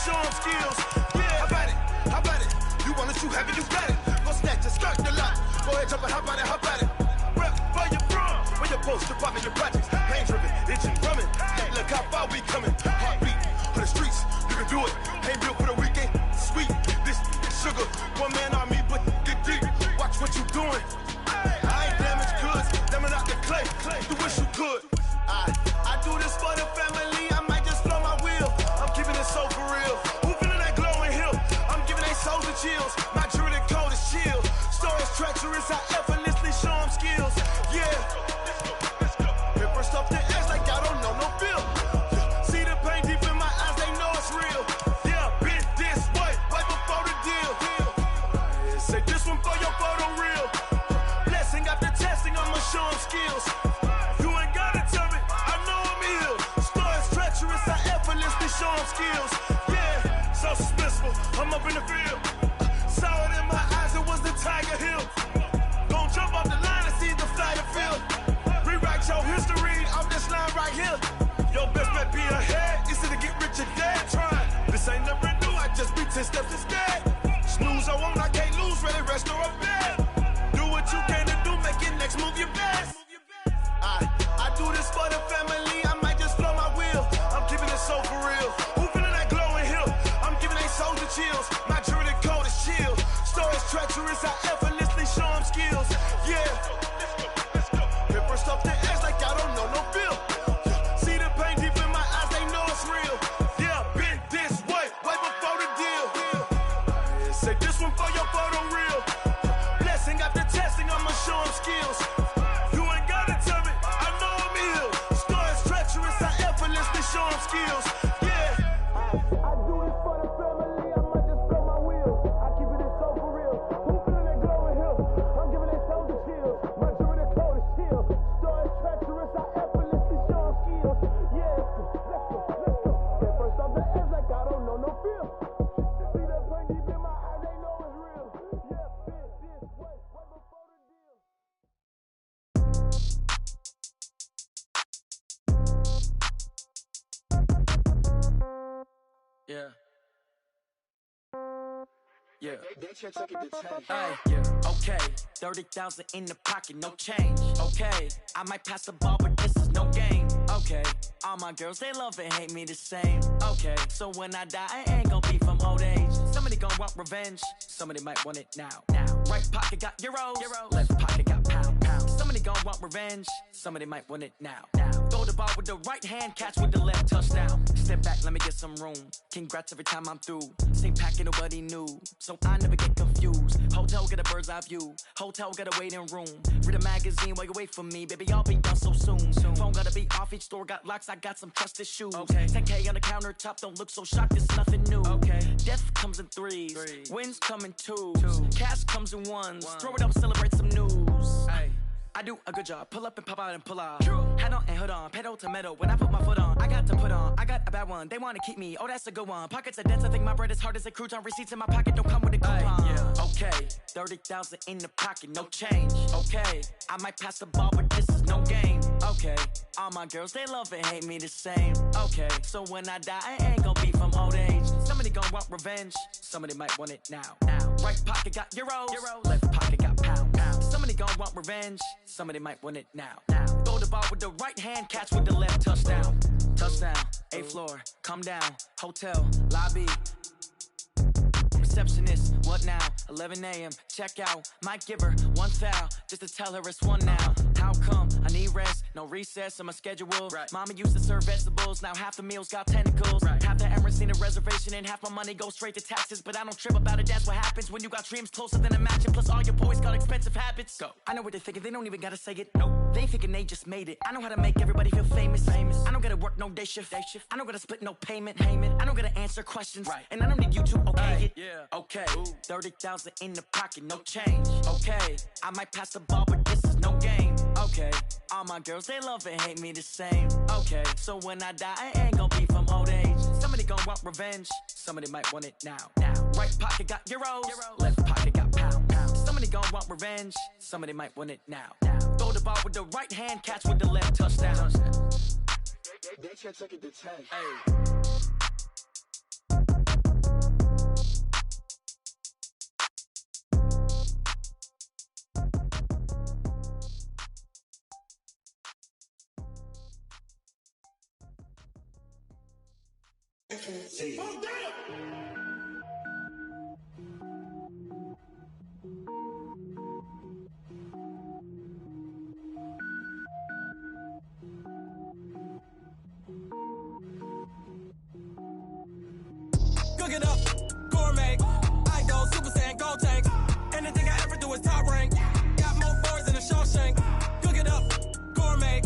Show them skills. Yeah, how about it? You want it, you have it, you got it. Go snatch it, skirt the lot. Go ahead, jump it, how about it? Rep where you from? Where your post, you're popping your projects. Pain driven, itching, drumming. look how far we coming. Heartbeat for the streets, you can do it. Ain't built for the weekend. Sweet, this sugar, one man army, but get deep. Watch what you doing. I ain't damaged goods, damn it out the clay. You wish you could. I do this for the family. I might just blow my wheel. I'm keeping it so for real. Who feeling that glowing hill? I'm giving they souls the chills. My jewelry cold is chill. Stories treacherous, I effortlessly show them skills. Yeah. Hit first off the edge like I don't know no feel. See the pain deep in my eyes, they know it's real. Yeah, been this way, right before the deal. Say this one for your photo real. Blessing after testing, I'ma show them skills. You ain't gotta tell me, I know I'm ill. Stories treacherous, I effortlessly show them skills. Yeah, so suspenseful, I'm up in the field. Saw it in my eyes, it was the Tiger Hill. Gon' jump off the line and see the flight of field. Rewrite your history off this line right here. Your best bet be ahead, easy to get rich or dead trying. This ain't never new, I just be 10 steps instead. Snooze I won't, I can't lose, ready, rest or a bed. Do what you can to do, make your next move your best. I do this for the family, I might just blow my wheel. I'm keeping it so for real. Who feeling that glowing hill? I'm giving they souls the chills. My jewelry cold is chill. Stories treacherous, I effortlessly show them skills. Yeah. Hit first off the edge like I don't know no feel. See the pain deep in my eyes, they know it's real. Yeah, been this way, way before the deal. Say this one for your photo real. Blessing after testing, I'ma show them skills. You ain't gotta tell me, I know I'm ill. Stories treacherous, I effortlessly show them skills. Yeah. I do this for the family, I might just blow my wheel. I keep it so for real. Who feeling that glowing hill? I'm giving they souls the chills. My jewelry cold is chill. Stories treacherous, I effortlessly show them skills. Yeah, let's go. Hit first off the edge like I don't know no feel. See that pain deep in my eyes, they know it's real. Yeah, been this way, way before the deal. Yeah. Yeah. Hey, yeah. Okay. 30,000 in the pocket, no change. Okay. I might pass the ball, but this is no game. Okay. All my girls, they love and hate me the same. Okay. So when I die, I ain't gon' be from old age. Somebody gon' want revenge. Somebody might want it now. Right pocket got euros. Left pocket got pound. Somebody gon' want revenge. Somebody might want it now. Throw the ball with the right hand, catch with the left, touchdown. Step back, let me get some room. Congrats every time I'm through. Same packet, nobody knew, so I never get confused. Hotel get a bird's eye view. Hotel get a waiting room. Read a magazine while you wait for me, baby. I'll be done so soon. Phone gotta be off, each store got locks. I got some trusted shoes. Okay. 10K on the countertop, don't look so shocked. It's nothing new. Okay. Death comes in threes. Wins come in twos. Cash comes in ones. Throw it up, celebrate some news. Ay. I do a good job, pull up and pop out and pull off. Head on and hood on, pedal to metal. When I put my foot on, I got to put on. I got a bad one, they wanna keep me. Oh, that's a good one. Pockets are dense, I think my bread is hard as a crouton. Receipts in my pocket don't come with a coupon. Yeah. Okay, 30,000 in the pocket, no change. Okay, I might pass the ball, but this is no game. Okay, all my girls, they love and hate me the same. Okay, so when I die, I ain't gon' be from old age. Somebody gon' want revenge, somebody might want it now. Right pocket got euros. Left pocket got pound. Somebody gon' want revenge, somebody might want it now. Throw the ball with the right hand, catch with the left, touchdown. Touchdown, 8th floor, come down, hotel, lobby. Receptionist, what now? 11 a.m., check out. Might give her one foul, just to tell her it's one now. How come? I need rest, no recess in my schedule. Mama used to serve vegetables, now half the meals got tentacles. Half the Emirates need a reservation and half my money goes straight to taxes. But I don't trip about it, that's what happens when you got dreams closer than a match. And plus all your boys got expensive habits. Go. I know what they're thinking, they don't even gotta say it. Nope. They thinking they just made it. I know how to make everybody feel famous. I don't gotta work no day shift. I don't gotta split no payment. I don't gotta answer questions. And I don't need you to okay it. Yeah. Okay, 30,000 in the pocket, no change. Okay, I might pass the ball, but this is no game. Okay, all my girls, they love and hate me the same. Okay, so when I die, I ain't gon' be from old age. Somebody gon' want revenge, somebody might want it now. Right pocket got euros, left pocket got pound. Somebody gon' want revenge, somebody might want it now. Throw the ball with the right hand, catch with the left, touchdown. They can't take it to 10. Hey. Cook it up, gourmet. I go Super Saiyan, gold tank. Anything I ever do is top rank. Got more boards than a Shawshank. Cook it up, gourmet.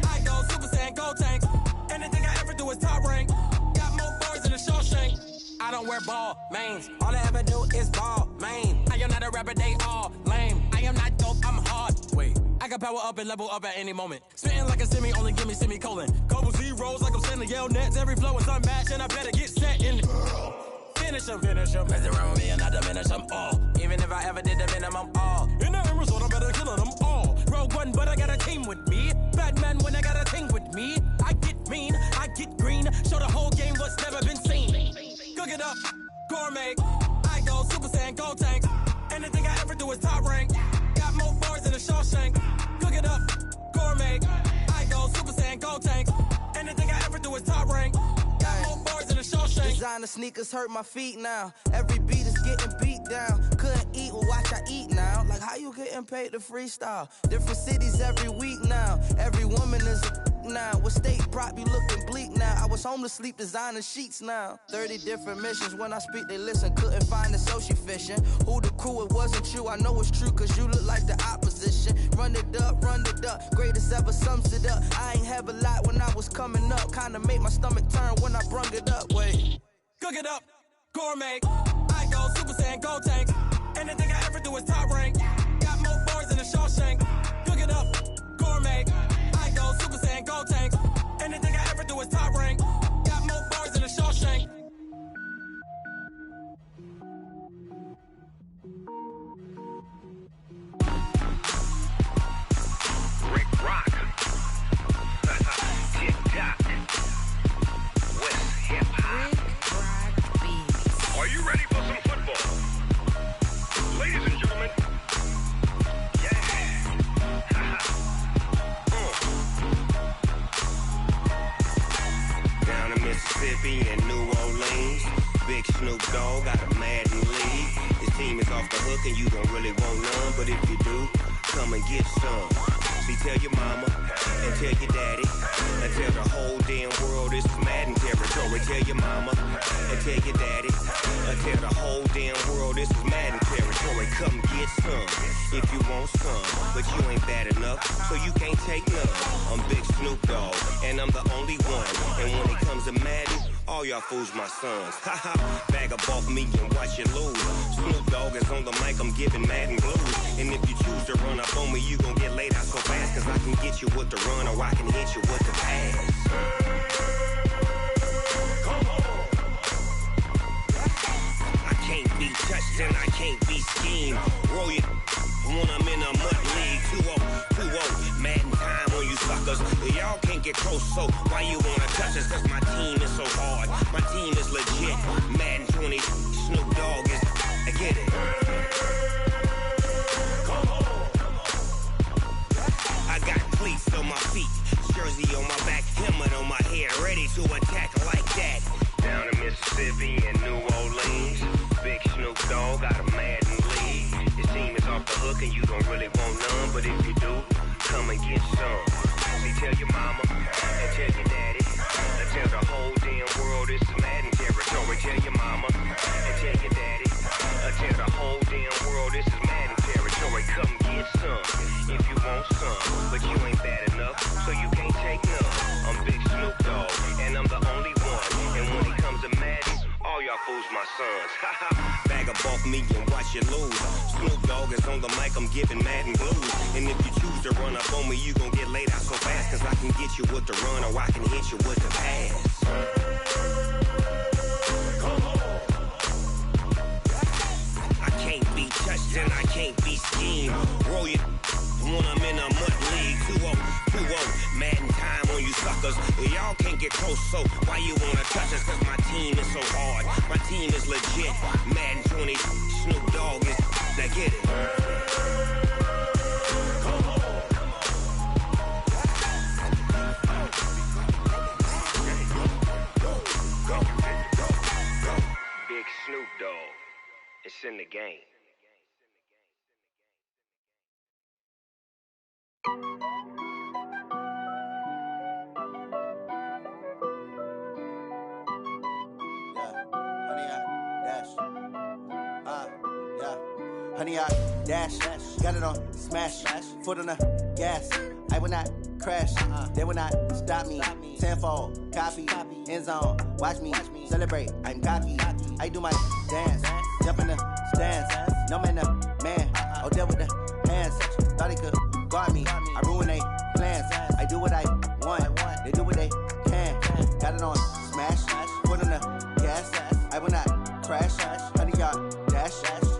I go Super Saiyan, gold tank. Anything I ever do is top rank. Got more boards than a Shawshank. I don't wear ball mains. All I ever do is ball main. I am not a rapper, they all lame. I am not dope, I'm hard. Wait, I can power up and level up at any moment. Spitting like a semi, only give me semicolon. Couple zeros like I'm sending yell nets. Every flow is unmatched and I better get set in. Finish them. Mess around with me and I diminish them all. Even if I ever did the minimum all. In the end result, I better kill them all. Rogue One, but I got a team with me. Batman when I got a thing with me. I get mean, I get green. Show the whole game what's never been seen. Cook it up, gourmet. I go Super Saiyan, gold tank. Anything I ever do is top rank. Got more bars than a Shawshank. Cook it up, gourmet. I go Super Saiyan, gold tank. Anything I ever do is top rank. Got more bars than a Shawshank. Designer sneakers hurt my feet now. Every beat is getting beat down. Couldn't eat, well watch I eat now. Like how you getting paid to freestyle? Different cities every week now. Every woman is a now. With state prop, you looking bleak now. I was home to sleep designing sheets now. 30 different missions. When I speak, they listen. Couldn't find it, so she fishing. Who the crew, it wasn't you. I know it's true, cause you look like the opposition. Run it up. Greatest ever sums it up. I ain't have a lot when I was coming up. Kinda made my stomach turn when I brung it up. Wait. Cook it up, gourmet. I go Super Saiyan, gold tank. Anything I ever do is top rank. Got more bars than a Shawshank. Cook it up, gourmet. I go Super Saiyan, gold tank. Anything I ever do is top rank. Got more bars than a Shawshank. Rick Rock. Tick-tock. West hip-hop. Are you ready for some football? Ladies and gentlemen. Yeah. Down in Mississippi and New Orleans, Big Snoop Dogg got a Madden league. His team is off the hook and you don't really want none, but if you do, come and get some. See, tell your mama and tell your daddy and tell the whole damn world this is Madden territory. Tell your mama and tell your daddy and tell the whole damn world this is Madden territory. Come get some if you want some, but you ain't bad enough, so you can't take none. I'm Big Snoop Dogg and I'm the only one. And when it comes to Madden, all y'all fools my sons. Haha, bag up off me and watch you lose. Snoop Dogg is on the mic, I'm giving Madden blues. And if you choose to run up on me, you gon' get laid out so fast, cause I can get you with the run or I can hit you with the pass. Come on. I can't be touched and I can't be schemed. Roll you when I'm in a mud league. 2-0, Madden time on you suckers. Y'all can't get close, so why you wanna touch us? Cause my team is so hard, my team is legit. Madden 20, Snoop Dogg is, I get it. Come on. I got cleats on my feet, jersey on my back, helmet on my head, ready to attack like that. Down in Mississippi and New Orleans, Big Snoop Dogg got a Madden league. His team is off the hook and you don't really want none, but if you do, come and get some. See, tell your mama and tell your daddy and tell the whole damn world this is Madden territory. Tell your mama and tell your daddy and tell the whole damn world this is Madden territory. Come get some if you want some, but you ain't bad enough, so you can't take none. I'm Big Snoop Dogg and I'm the only one. And when it comes to Madden, all y'all fools my sons. Bag up off me and watch you lose. Snoop Dogg is on the mic, I'm giving Madden blues. And if you choose to run up on me, you gon' get laid out so fast, cause I can get you with the run or I can hit you with the pass. Come on. I can't be touched and I can't be schemed. Roll you when I'm in a mud league. 2-0, Madden time on you suckers. Y'all can't get close, so why you wanna touch us? Cause my team is so hard, my team is legit. Madden 20, Snoop Dogg is, now get it. Come on. Go. It's in the game. Honey, I dash, got it on smash, foot on the gas. I will not crash, they will not stop me. Tenfold, copy, end zone, watch me celebrate. I'm cocky, I do my dance, jump in the stands. No man, man, oh there with the hands. Thought he could guard me, I ruin they plans. I do what I want, they do what they can. Got it on smash, foot on the gas. I will not crash, honey, y'all dash,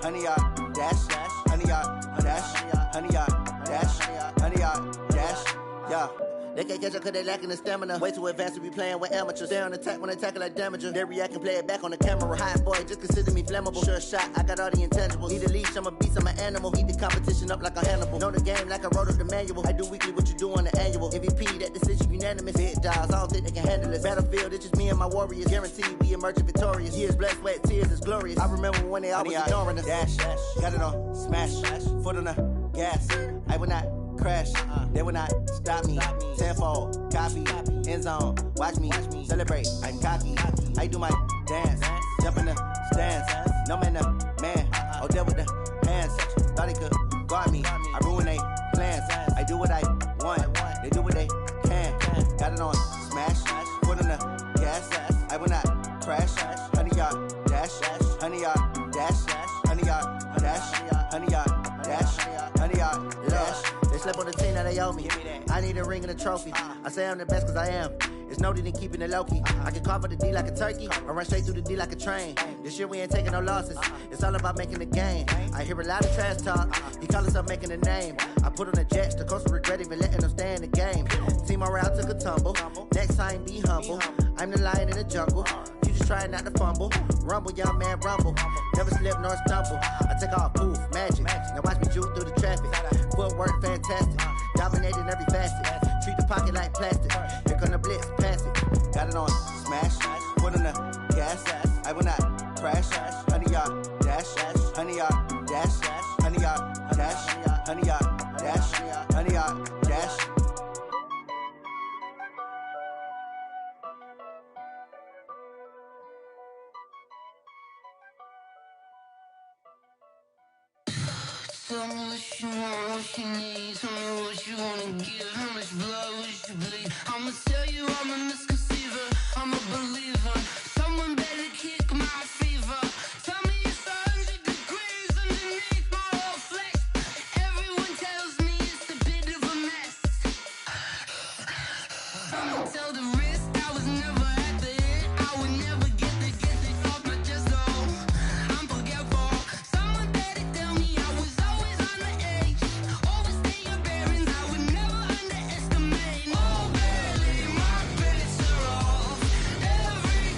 honey, y'all dash, honey, y'all dash, honey, y'all dash, honey, y'all dash, yeah. They can't catch up cause they lacking the stamina. Way too advanced to be playing with amateurs. Stay on attack when they tackle like damager. They react and play it back on the camera. Hot boy, just consider me flammable. Sure shot, I got all the intangibles. Need a leash, I'm a beast, I'm an animal. Eat the competition up like a Hannibal. Know the game like I wrote up the manual. I do weekly what you do on the annual. MVP, that decision unanimous. Big dials, I don't think they can handle it. Battlefield, it's just me and my warriors. Guaranteed we emerge victorious. Years, blood, sweat, tears, it's glorious. I remember when they always ignoring us. Dash, got it on smash, foot on the gas. I will not crash, they will not stop me. Tenfold, copy, end zone, watch me celebrate. I'm cocky, I do my dance, jump in the stands. No man, man, oh there with the hands. Thought he could guard me, I ruin they plans. I do what I want, they do what they can. Got it on smash, foot on the gas. I will not crash, honey y'all dash, honey y'all dash, honey y'all dash, honey y'all dash, honey y'all dash. They slept on the team that they owe me. I need a ring and a trophy. I say I'm the best cause I am. It's no need in keeping it low-key. I can carve up the D like a turkey or run straight through the D like a train. This year we ain't taking no losses. It's all about making the game. I hear a lot of trash talk. He call himself making a name. I put on the jets. The coach will regret even letting them stay in the game. Team morale took a tumble. Next time be humble. I'm the lion in the jungle. You just try not to fumble. Rumble, young man, rumble. Never slip nor stumble. I take off, poof, magic. Now watch me juke through the traffic. Footwork fantastic. Dominating every facet. Treat the pocket like plastic. Here come the blitz, pass it. Got it on smash. Foot on the gas. I will not crash. Honey, y'all dash. Honey, y'all dash. Honey, y'all dash. Honey, y'all dash. Honey, y'all dash. Tell me what you want, what you need. Tell me what you wanna give. How much blood would you bleed? I'ma tell you I'm a misconceiver. I'm a believer. Someone better kick my fever. Tell me it's 100 degrees underneath my whole flesh. Everyone tells me it's a bit of a mess. I'ma tell the risk I was never at the end. I would never get this off my chest though. I'm forgetful. Someone better tell me I was always on the edge. Overstay your bearings, I would never underestimate. Oh, barely, my bets are off. Every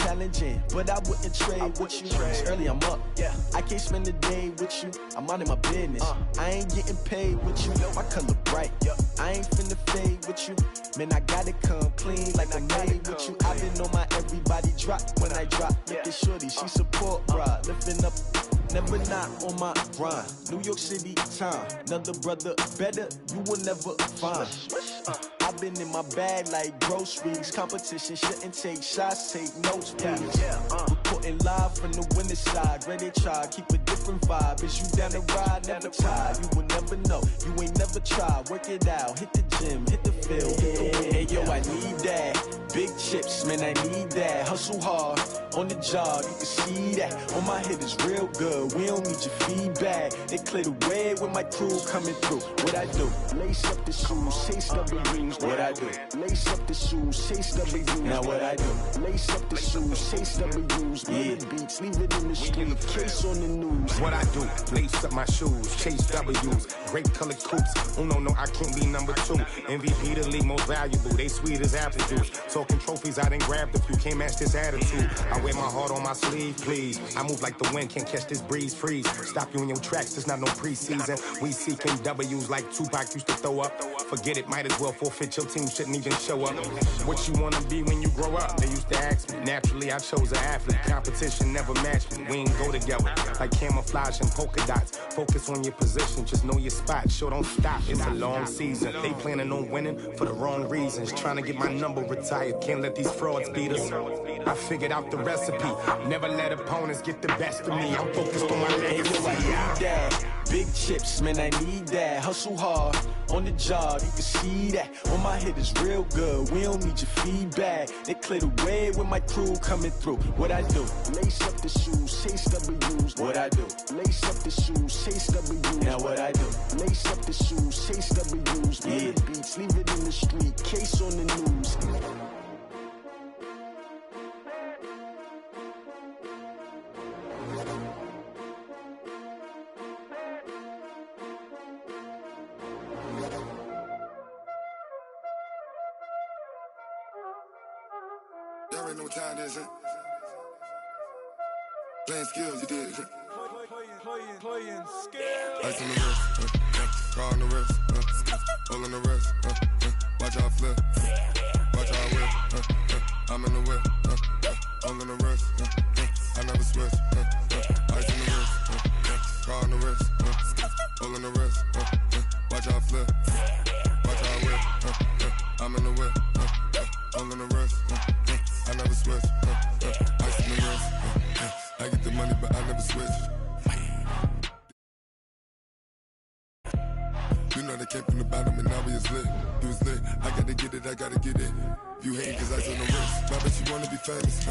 challenging, but I wouldn't trade with you. It's early, I'm up. Yeah, I can't spend the day with you. I'm minding my business. I ain't getting paid with you. My color bright. I ain't finna fade with you. Man, I gotta come clean like I'm made with you. I've been on my everybody drop when I drop. Look at shorty, she support, bruh. Lifting up, never not on my grind. New York City time, another brother better, you will never find. I've been in my bag like groceries. Competition shouldn't take shots, take notes, please. Reporting live from the winning side. Ready to try, keep a different vibe. Is you down the ride, never tired. You will never know, you ain't never tried. Work it out, hit the gym, hit the field, hit the wind. Hey yo, I need that. Big chips, man, I need that. Hustle hard, on the job, you can see that. On my hit is real good, we don't need your feedback. They clear the way with my crew coming through. What I do? Lace up the shoes, chase W's. What I do? Lace up the shoes, chase W's. Now what I do? Lace up the shoes, chase W's. Yeah, beats, leave it in the street, case on the news. What I do? Lace up my shoes, chase W's. Great colored coops. Oh no, I can't be number 2. MVP the league most valuable. They sweet as apple juice. Talking trophies, I done grabbed a few. Can't match this attitude. I wear my heart on my sleeve, please. I move like the wind, can't catch this breeze. Freeze. Stop you in your tracks. There's not no preseason. We seeking W's like Tupac used to throw up. Forget it, might as well forfeit. Your team shouldn't even show up. What you wanna be when you grow up? They used to ask me. Naturally, I chose an athlete. Competition never matched me. We ain't go together like camouflage and polka dots. Focus on your position, just know your spot. Sure, don't stop. It's a long season. They planning on winning for the wrong reasons. Trying to get my number retired. Can't let these frauds beat us. I figured out the recipe. Never let opponents get the best of me. I'm focused on my legacy. Big chips, man, I need that. Hustle hard, on the job, you can see that. On my hit is real good, we don't need your feedback. They clear the way with my crew coming through. What I do? Lace up the shoes, chase W's. What I do? Lace up the shoes, chase W's. Now what I do? Lace up the shoes, chase W's. Yeah, beats, leave it in the street, case on the news. Y'all already know what time it is, huh? Playing skills, you did. Playing skills. Ice on the wrist, car on the wrist, hole in the wrist, watch out flip, watch out whip, I'm in the whip, hole in the wrist, I never switch, ice on the wrist, car on the wrist, hole in the wrist, watch out flip, watch out whip, I'm in the whip, hole in the wrist, I never switch, ice on the wrist, I get the money but I never switch. You know they came from the bottom and now we is lit. You was lit, I gotta get it, I gotta get it. You hate cause I on the wrist. I bet you wanna be famous,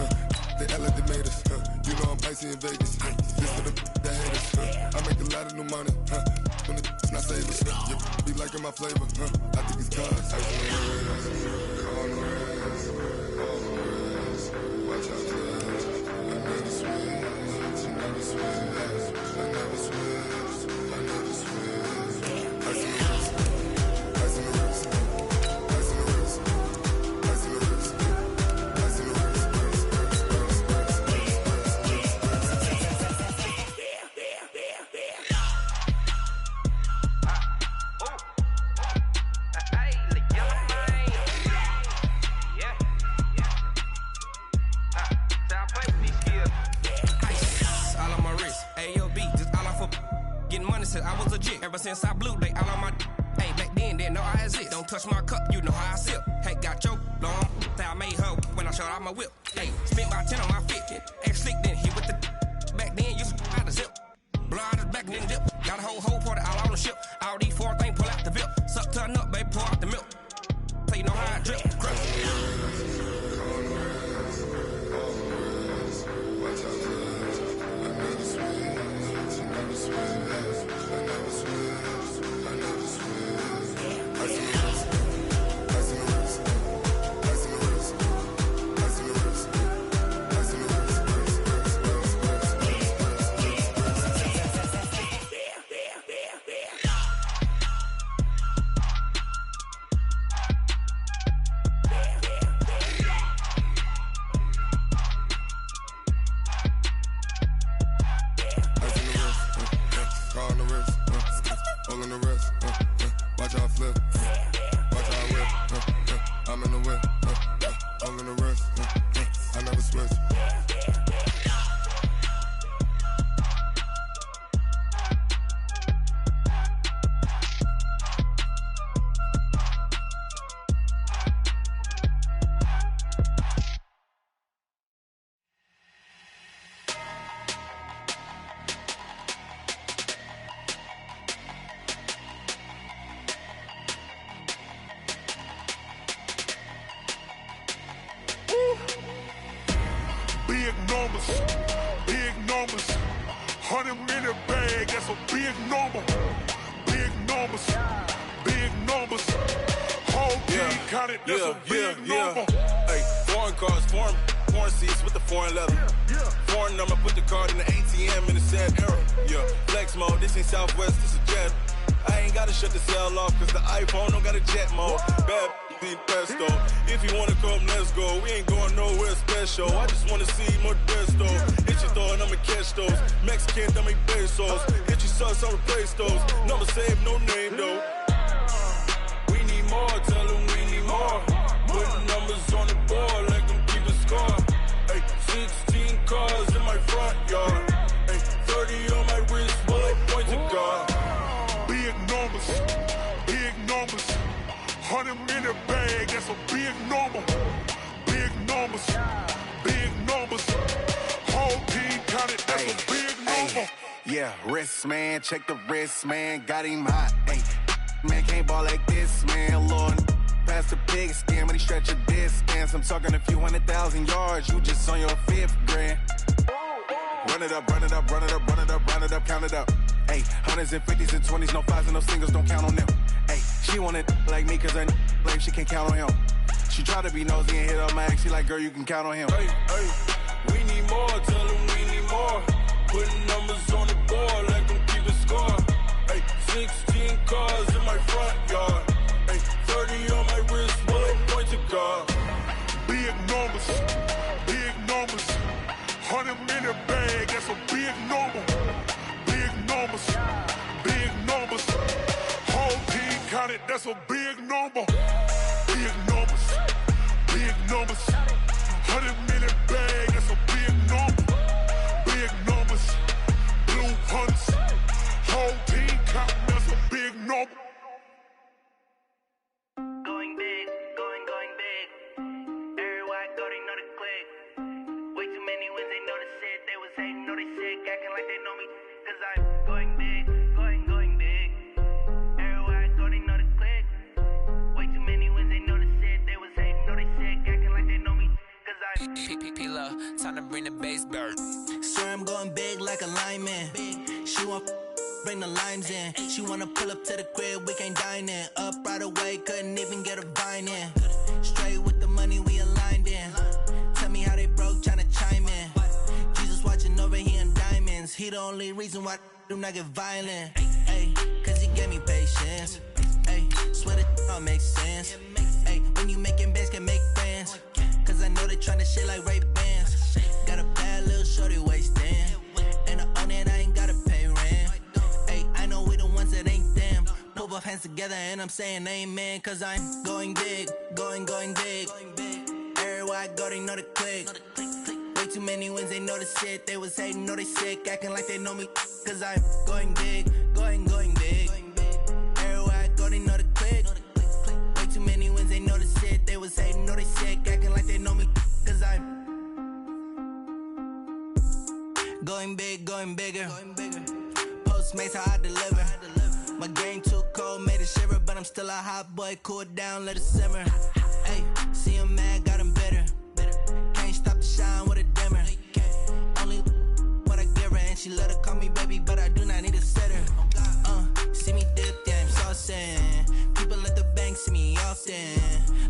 They Ella that made us, You know I'm icy in Vegas, This for the that hate us, I make a lot of new money, When it's not savers, You be liking my flavor, I think it's cause ice on the wrist, on the wrist, on the wrist. Watch out, I never switch, I never switch, I never switch, I never switch. Ice in the wrist, ice in the wrist, ice in the wrist, ice in the wrist, ice in the wrist. All on my wrist, AOB, just all off of getting money since I was legit. Ever since I blew, they all on my. Hey, back then, didn't know I exist. Don't touch my cup, you know how I sip. Hey, got your long. I made her when I showed out my whip. Hey, spent about 10 on my fit. X slick, then hit with the. Back then, you out the zip. Blow out his back, then dip. Got a whole party all on the ship. All these 4 things, pull out the VIP. Suck, turn up, baby, pour out the milk. Play, you know how I drip. Crush. that's a big number. Big numbers, big numbers. Whole team counted, that's a big number. Hey, foreign cars, foreign seats with the foreign leather. Foreign number, put the card in the ATM in the sad era. Yeah, flex mode, this ain't Southwest, this is jet. I ain't gotta shut the cell off, cause the iPhone don't got a jet mode. Bad need pesto. If you wanna come, let's go. We ain't going nowhere special. I just wanna see more desto. Hit your throw and I'ma catch those. Mexican, dummy pesos. Hit your sauce, I'll replace those. Number save, no name though. We need more, tell them we need more. Putting numbers on the board, like them keep a score. Hey, 16 cars in my front yard. Hey, 30 on my wrist, bullet points of God. Big numbers, big numbers. 100 minute bag, that's a big number. Big numbers, big numbers. Whole team counted, that's a big number. Yeah, wrist man, check the wrist man, got him hot. Ay, man can't ball like this, man. Lord, past the pig skin when he stretch a distance. I'm talking a few 100,000 yards, you just on your 5th grand. Run it up, run it up, run it up, run it up, run it up, count it up. Ay, hundreds and 50s and 20s, no 5s and no singles, don't count on them. Ay, she want it like me cause her lame, she can't count on him. She try to be nosy and hit up my ex, she like, girl, you can count on him. Hey, we need more, tell them we need more. Putting numbers on the board, like them keep a score. Hey, 16 cars in my front yard. Hey, 30 on my wrist, bullet points of God. Big numbers, big numbers. 100 minute bag, that's a big number. Big numbers, big numbers. Whole team counted, that's a big number. Big numbers, big numbers. 100 minute bag, that's a big number. Big numbers, blue hunts. Whole team counting, that's a big number. Going big, going big. Everywhere I go, they know the click. Way too many wins, they know the shit. They was hating, know they sick, acting like they know me. Cause I'm going big, going big. Everywhere I go, they know the click. Way too many wins, they know the shit. They was hating, know they sick, acting like they know me. Cause I'm P-P-P-Love, time to bring the bass bird. Swear I'm going big like a lineman. She want bring the limes in. She wanna pull up to the crib, we can't dine in. Up right away, couldn't even get a vine in. Straight with the money we aligned in. Tell me how they broke, tryna chime in. Jesus watching over here in diamonds. He the only reason why I do not get violent. Ay, cause he gave me patience. Ay, swear that all makes sense. Ay, when you making bands can make friends. Cause I know they tryna shit like Ray-Bans. Got a bad little shorty wasting. And I own it, I ain't gotta pay rent. Ay, I know we the ones that ain't them. Put both hands together and I'm saying amen. Cause I'm going big, going big. Everywhere I go, they know the click. Way too many wins, they know the shit. They was hating, know they sick, acting like they know me. Cause I'm going big, going big. Everywhere I go, they know the click. Way too many wins, they know the shit. They was hating, know they sick, acting like they know me. Cause I'm going big, going bigger. Postmates, how I deliver. My game too cold, made it shiver. But I'm still a hot boy, cool down, let it simmer. Hey, see him mad, got him bitter. Can't stop the shine with a dimmer. Only what I give her, and she let her call me baby, but I do not need a sitter. See me dip, yeah, I'm saucing. People at the bank see me often.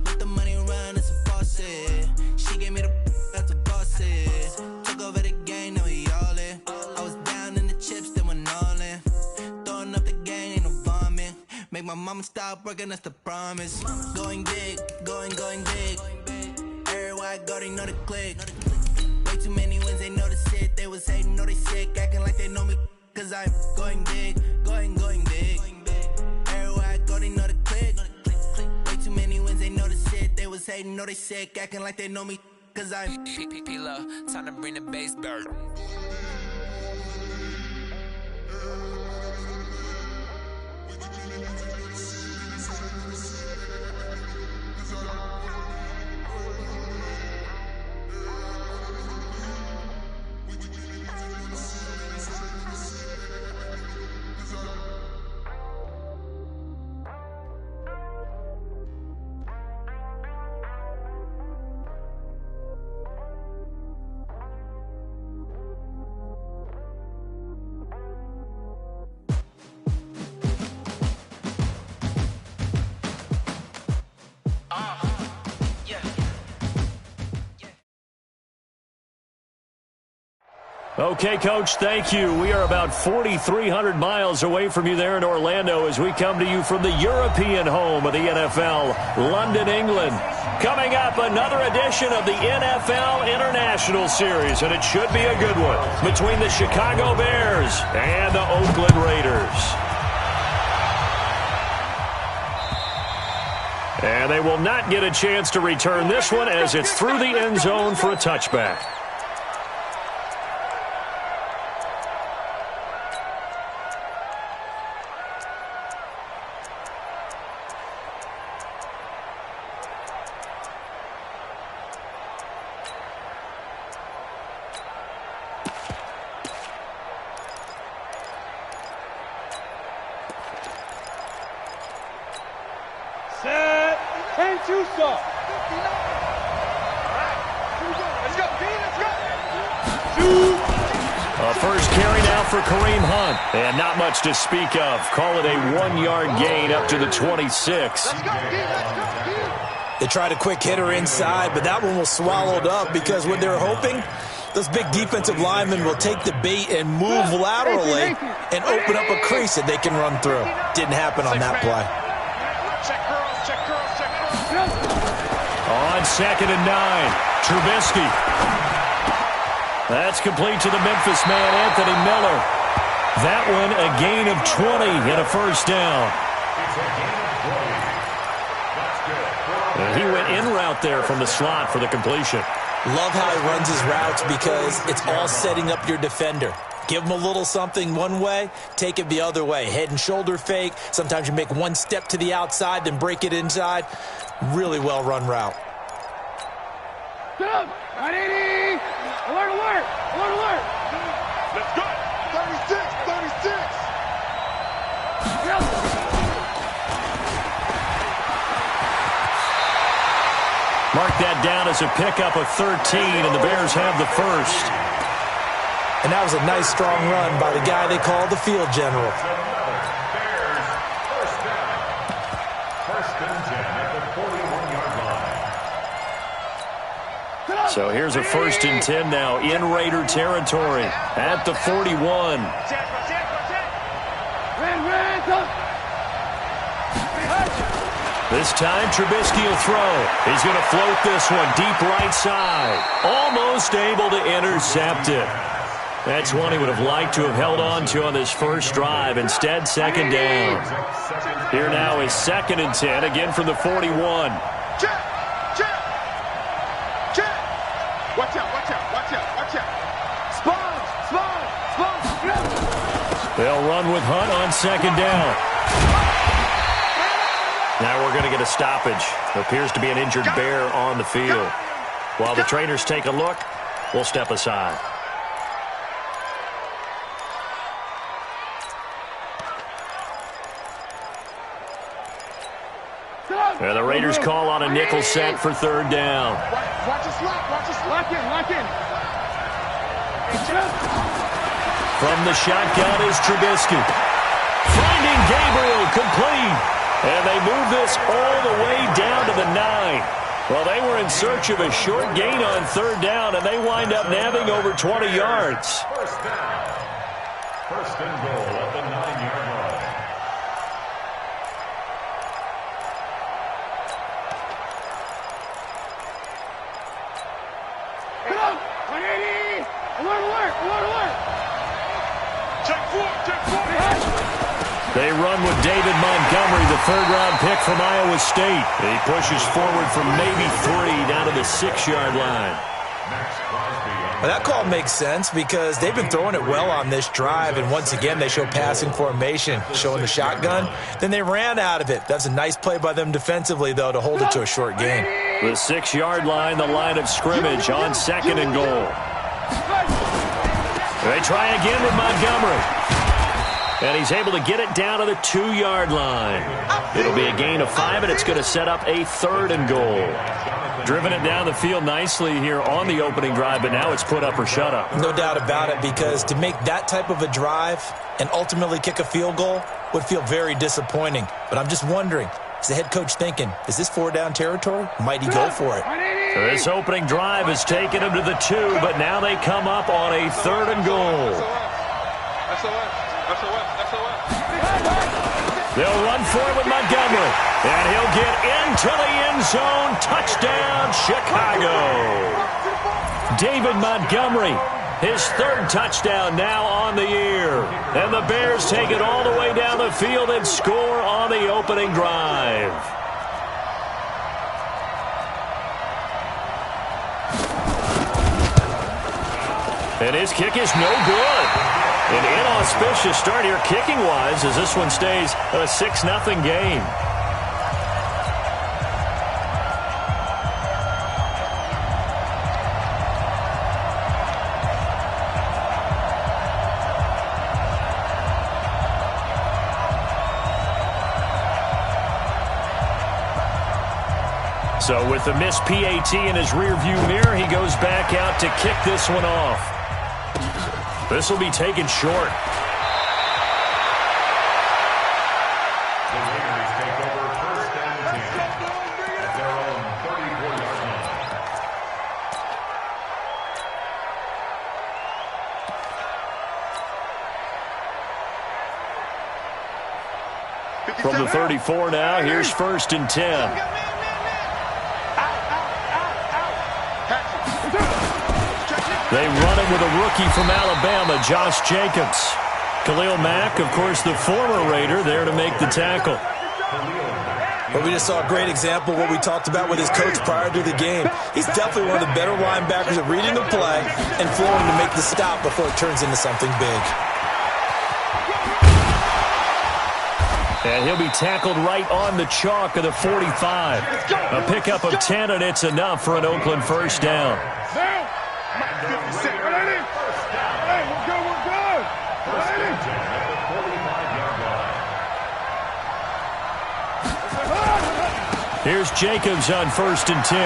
Let the money run, it's a faucet. She gave me the that's a boss is. Took over the game, now we all in. I was down in the chips, then went all in. Throwing up the game, ain't no vomit. Make my mama stop working, that's the promise. Going big, going big. Everywhere I go, they know the click. Way too many wins, they know the shit. They was hating, know they sick, acting like they know me. Cause I'm going big, going big. Everywhere I go, they know the click. Way too many wins, they know the shit. They was hating, know they sick, acting like they know me. Cause I'm P-P-P-Love, time to bring the bass bird. Okay, Coach, thank you. We are about 4,300 miles away from you there in Orlando as we come to you from the European home of the NFL, London, England. Coming up, another edition of the NFL International Series, and it should be a good one between the Chicago Bears and the Oakland Raiders. And they will not get a chance to return this one as it's through the end zone for a touchback. And not much to speak of. Call it a 1-yard gain up to the 26. They tried a quick hitter inside, but that one was swallowed up because what they're hoping, those big defensive linemen will take the bait and move laterally and open up a crease that they can run through. Didn't happen on that play. On 2nd and 9, Trubisky. That's complete to the Memphis man, Anthony Miller. That one a gain of 20 and a first down. And he went in route there from the slot for the completion. Love how he runs his routes because it's all setting up your defender. Give him a little something one way, take it the other way. Head and shoulder fake. Sometimes you make one step to the outside, then break it inside. Really well run route. Stop! 180! Alert, alert! Alert, alert! Let's go! 36! 36! Yep. Mark that down as a pickup of 13, and the Bears have the first. And that was a nice, strong run by the guy they call the field general. Bears, first down. First and 10 at the 41-yard line. So here's a 1st and 10 now in Raider territory at the 41. This time, Trubisky will throw. He's going to float this one deep right side. Almost able to intercept it. That's one he would have liked to have held on to on this first drive. Instead, 2nd down. Here now is 2nd and 10, again from the 41. Check! Check! Check! Watch out, watch out, watch out, watch out. Spawn! Spawn! Spawn! They'll run with Hunt on 2nd down. Now we're going to get a stoppage. Appears to be an injured Bear on the field. While the trainers take a look, we'll step aside. And the Raiders call on a nickel set for 3rd down. Watch us lock, watch us lock in, lock in. From the shotgun is Trubisky. Finding Gabriel, complete. And they move this all the way down to the 9. Well, they were in search of a short gain on 3rd down, and they wind up nabbing over 20 yards. First down. First and goal at the 9-yard line. Come on! 180! Alert, alert, alert, alert! Check 4, check 4! They run with David Montgomery, the 3rd-round pick from Iowa State. He pushes forward from maybe 3 down to the 6-yard line. Well, that call makes sense because they've been throwing it well on this drive, and once again they show passing formation, showing the shotgun. Then they ran out of it. That's a nice play by them defensively, though, to hold it to a short gain. The 6-yard line, the line of scrimmage on 2nd and goal. They try again with Montgomery. And he's able to get it down to the 2-yard line. It'll be a gain of 5, and it's going to set up a 3rd and goal. Driven it down the field nicely here on the opening drive, but now it's put up or shut up. No doubt about it, because to make that type of a drive and ultimately kick a field goal would feel very disappointing. But I'm just wondering, is the head coach thinking, is this 4-down territory? Might he go for it? This opening drive has taken them to the 2, but now they come up on a 3rd and goal. They'll run for it with Montgomery, and he'll get into the end zone. Touchdown, Chicago. David Montgomery, his 3rd touchdown now on the year. And the Bears take it all the way down the field and score on the opening drive. And his kick is no good. An inauspicious start here kicking-wise as this one stays a 6-0 game. So with the missed PAT in his rearview mirror, he goes back out to kick this one off. This will be taken short. The Raiders take over 1st and 10 at their own 34-yard line. From the 34 now, here's 1st and 10. They run it with a rookie from Alabama, Josh Jacobs. Khalil Mack, of course, the former Raider, there to make the tackle. Well, we just saw a great example of what we talked about with his coach prior to the game. He's definitely one of the better linebackers at reading the play and flowing to make the stop before it turns into something big. And he'll be tackled right on the chalk of the 45. A pickup of 10, and it's enough for an Oakland 1st down. Here's Jacobs on 1st and 10.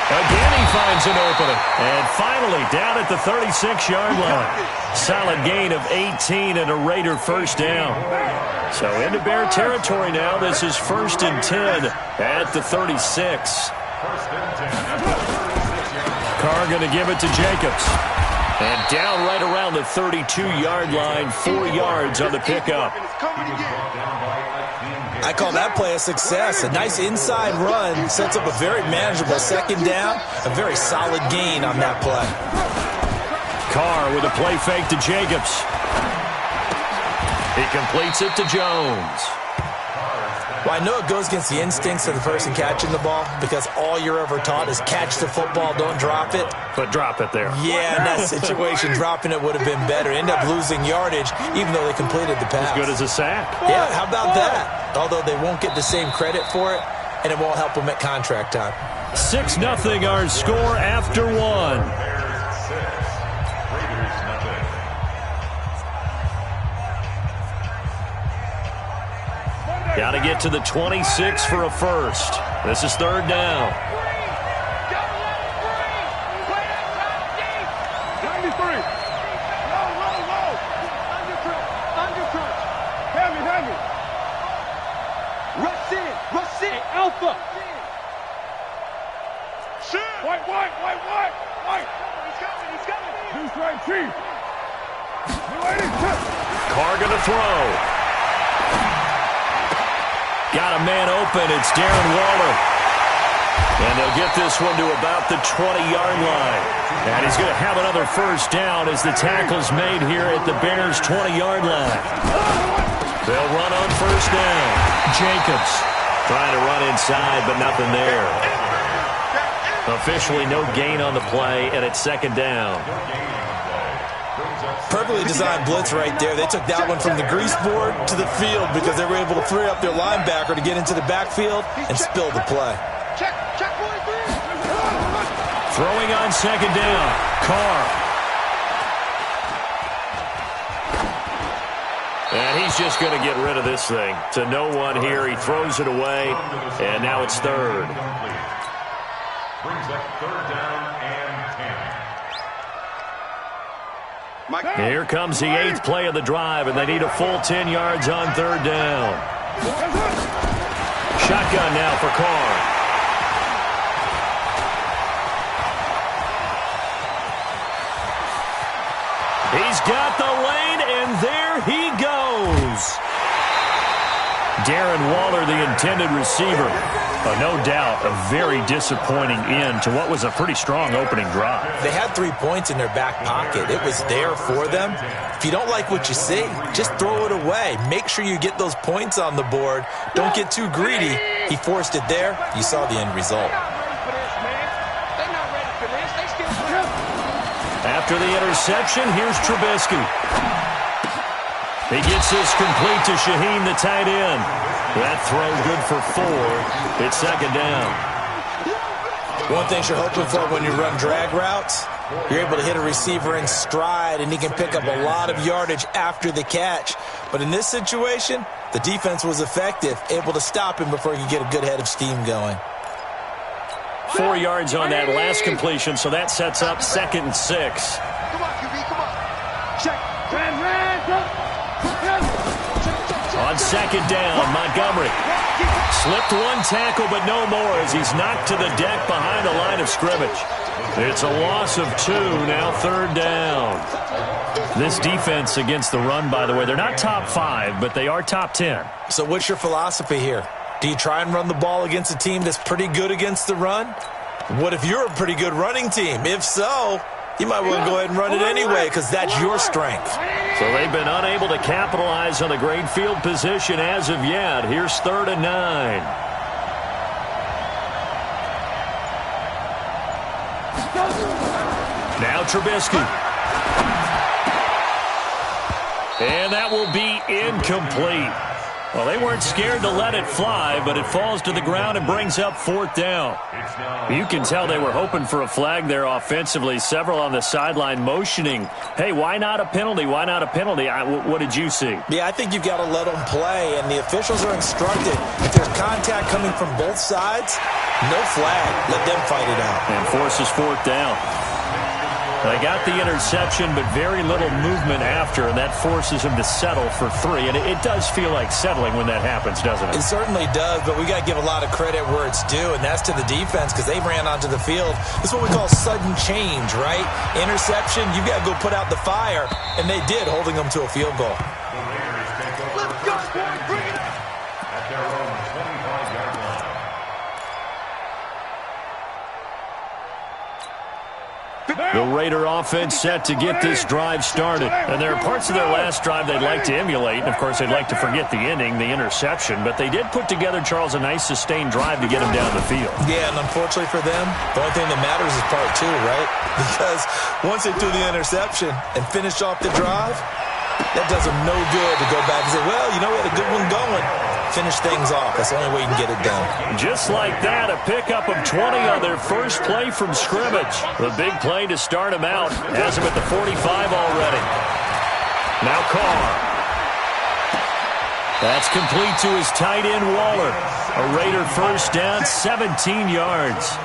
Again, he finds an opening. And finally, down at the 36-yard line. Solid gain of 18 and a Raider 1st down. So into Bear territory now. This is 1st and 10 at the 36. Carr going to give it to Jacobs. And down right around the 32-yard line, 4 yards on the pickup. I call that play a success. A nice inside run sets up a very manageable 2nd down. A very solid gain on that play. Carr with a play fake to Jacobs. He completes it to Jones. Well, I know it goes against the instincts of the person catching the ball because all you're ever taught is catch the football, don't drop it. But drop it there. Yeah, in that situation, dropping it would have been better. End up losing yardage, even though they completed the pass. As good as a sack. Yeah, how about that? Although they won't get the same credit for it, and it won't help them at contract time. 6-0 our score after 1. Got to get to the 26 for a 1st. This is 3rd down. 93. Low. Undercrunch. Heavy. Rush in. Alpha. Shit. White. He's coming. Deuce right, Chief. Carr going to throw. Got a man open. It's Darren Waller. And they'll get this one to about the 20-yard line. And he's going to have another 1st down as the tackle's made here at the Bears' 20-yard line. They'll run on 1st down. Jacobs trying to run inside, but nothing there. Officially no gain on the play, and it's 2nd down. Perfectly designed blitz right there. They took that one from the grease board to the field because they were able to free up their linebacker to get into the backfield and spill the play. Throwing on 2nd down. Carr. And he's just going to get rid of this thing. To no one here. He throws it away, and now it's 3rd. Brings up 3rd down and 10. Here comes the 8th play of the drive, and they need a full 10 yards on 3rd down. Shotgun now for Carr. He's got the lane, and there he goes. Darren Waller, the intended receiver. No doubt a very disappointing end to what was a pretty strong opening drive. They had 3 points in their back pocket. It was there for them. If you don't like what you see, just throw it away. Make sure you get those points on the board. Don't get too greedy. He forced it there. You saw the end result. After the interception, here's Trubisky. He gets this complete to Shaheen, the tight end. That throw good for 4. It's second down. One thing you're hoping for when you run drag routes, you're able to hit a receiver in stride, and he can pick up a lot of yardage after the catch. But in this situation, the defense was effective, able to stop him before he could get a good head of steam going. 4 yards on that last completion, so that sets up 2nd and 6. Come on, QB, come on. Check. On second down, Montgomery slipped one tackle, but no more as he's knocked to the deck behind the line of scrimmage. It's a loss of 2, now 3rd down. This defense against the run, by the way, they're not top 5, but they are top 10. So what's your philosophy here? Do you try and run the ball against a team that's pretty good against the run? What if you're a pretty good running team? If so, you might want to go ahead and run it anyway because that's your strength. So they've been unable to capitalize on the great field position as of yet. Here's 3rd and 9. Now Trubisky. And that will be incomplete. Well, they weren't scared to let it fly, but it falls to the ground and brings up 4th down. You can tell they were hoping for a flag there offensively. Several on the sideline motioning, hey, why not a penalty? Why not a penalty? What did you see? Yeah, I think you've got to let them play, and the officials are instructed. If there's contact coming from both sides, no flag. Let them fight it out. And forces 4th down. They got the interception, but very little movement after, and that forces him to settle for 3. And it does feel like settling when that happens, doesn't it? It certainly does, but we got to give a lot of credit where it's due, and that's to the defense because they ran onto the field. This is what we call sudden change, right? Interception, you've got to go put out the fire, and they did, holding them to a field goal. Let's go, boys. Bring it. At their own 25-yard line. The Raider offense set to get this drive started. And there are parts of their last drive they'd like to emulate. And, of course, they'd like to forget the ending, the interception. But they did put together, Charles, a nice sustained drive to get him down the field. Yeah, and unfortunately for them, the only thing that matters is part 2, right? Because once they threw the interception and finished off the drive, that does them no good to go back and say, well, you know, we had a good one going. Finish things off. That's the only way you can get it done. Just like that, a pickup of 20 on their first play from scrimmage. The big play to start him out. Has him at the 45 already. Now Carr. That's complete to his tight end, Waller. A Raider first down, 17 yards.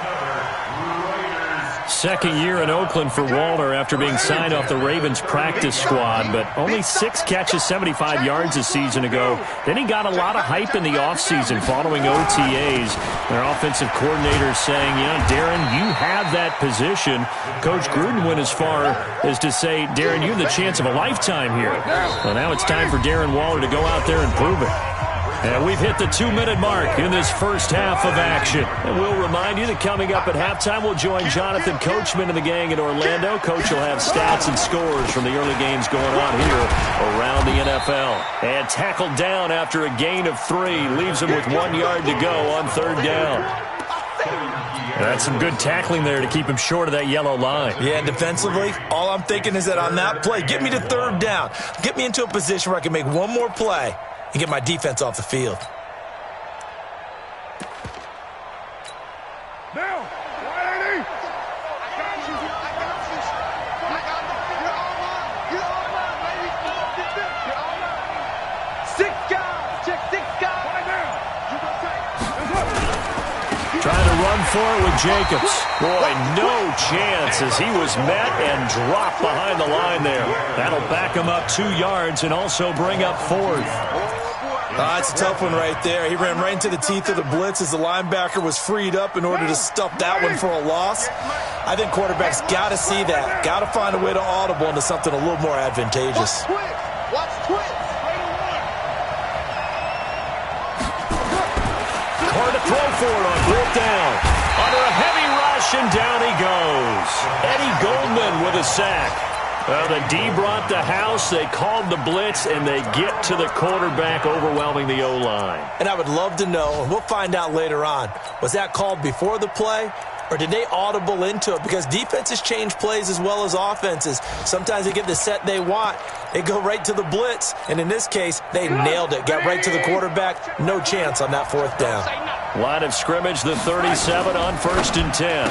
Second year in Oakland for Waller after being signed off the Ravens practice squad, but only 6 catches, 75 yards a season ago. Then he got a lot of hype in the offseason following OTAs. Their offensive coordinator saying, Darren, you have that position. Coach Gruden went as far as to say, Darren, you have the chance of a lifetime here. Well, now it's time for Darren Waller to go out there and prove it. And we've hit the 2-minute mark in this first half of action. And we'll remind you that coming up at halftime, we'll join Jonathan Coachman and the gang in Orlando. Coach will have stats and scores from the early games going on here around the NFL. And tackled down after a gain of 3. Leaves him with 1 yard to go on 3rd down. That's some good tackling there to keep him short of that yellow line. Yeah, defensively, all I'm thinking is that on that play, get me to 3rd down. Get me into a position where I can make one more play and get my defense off the field. Now, 180. I got you. You're all mine, baby. You're all mine. 6 guys. Check 6 guys. Right now. You gonna take. Trying to run for it with Jacobs. Boy, no chance as he was met and dropped behind the line there. That'll back him up 2 yards and also bring up 4th. It's a tough one right there. He ran right into the teeth of the blitz as the linebacker was freed up in order to stuff that one for a loss. I think quarterbacks got to see that. Got to find a way to audible into something a little more advantageous. Watch twist. Hard to throw for it on fourth down. Under a heavy rush, and down he goes. Eddie Goldman with a sack. The D brought the house. They called the blitz, and they get to the quarterback, overwhelming the O-line. And I would love to know, and we'll find out later on, was that called before the play, or did they audible into it? Because defenses change plays as well as offenses. Sometimes they get the set they want. They go right to the blitz, and in this case, they nailed it. Got right to the quarterback. No chance on that fourth down. Line of scrimmage, the 37 on 1st and 10.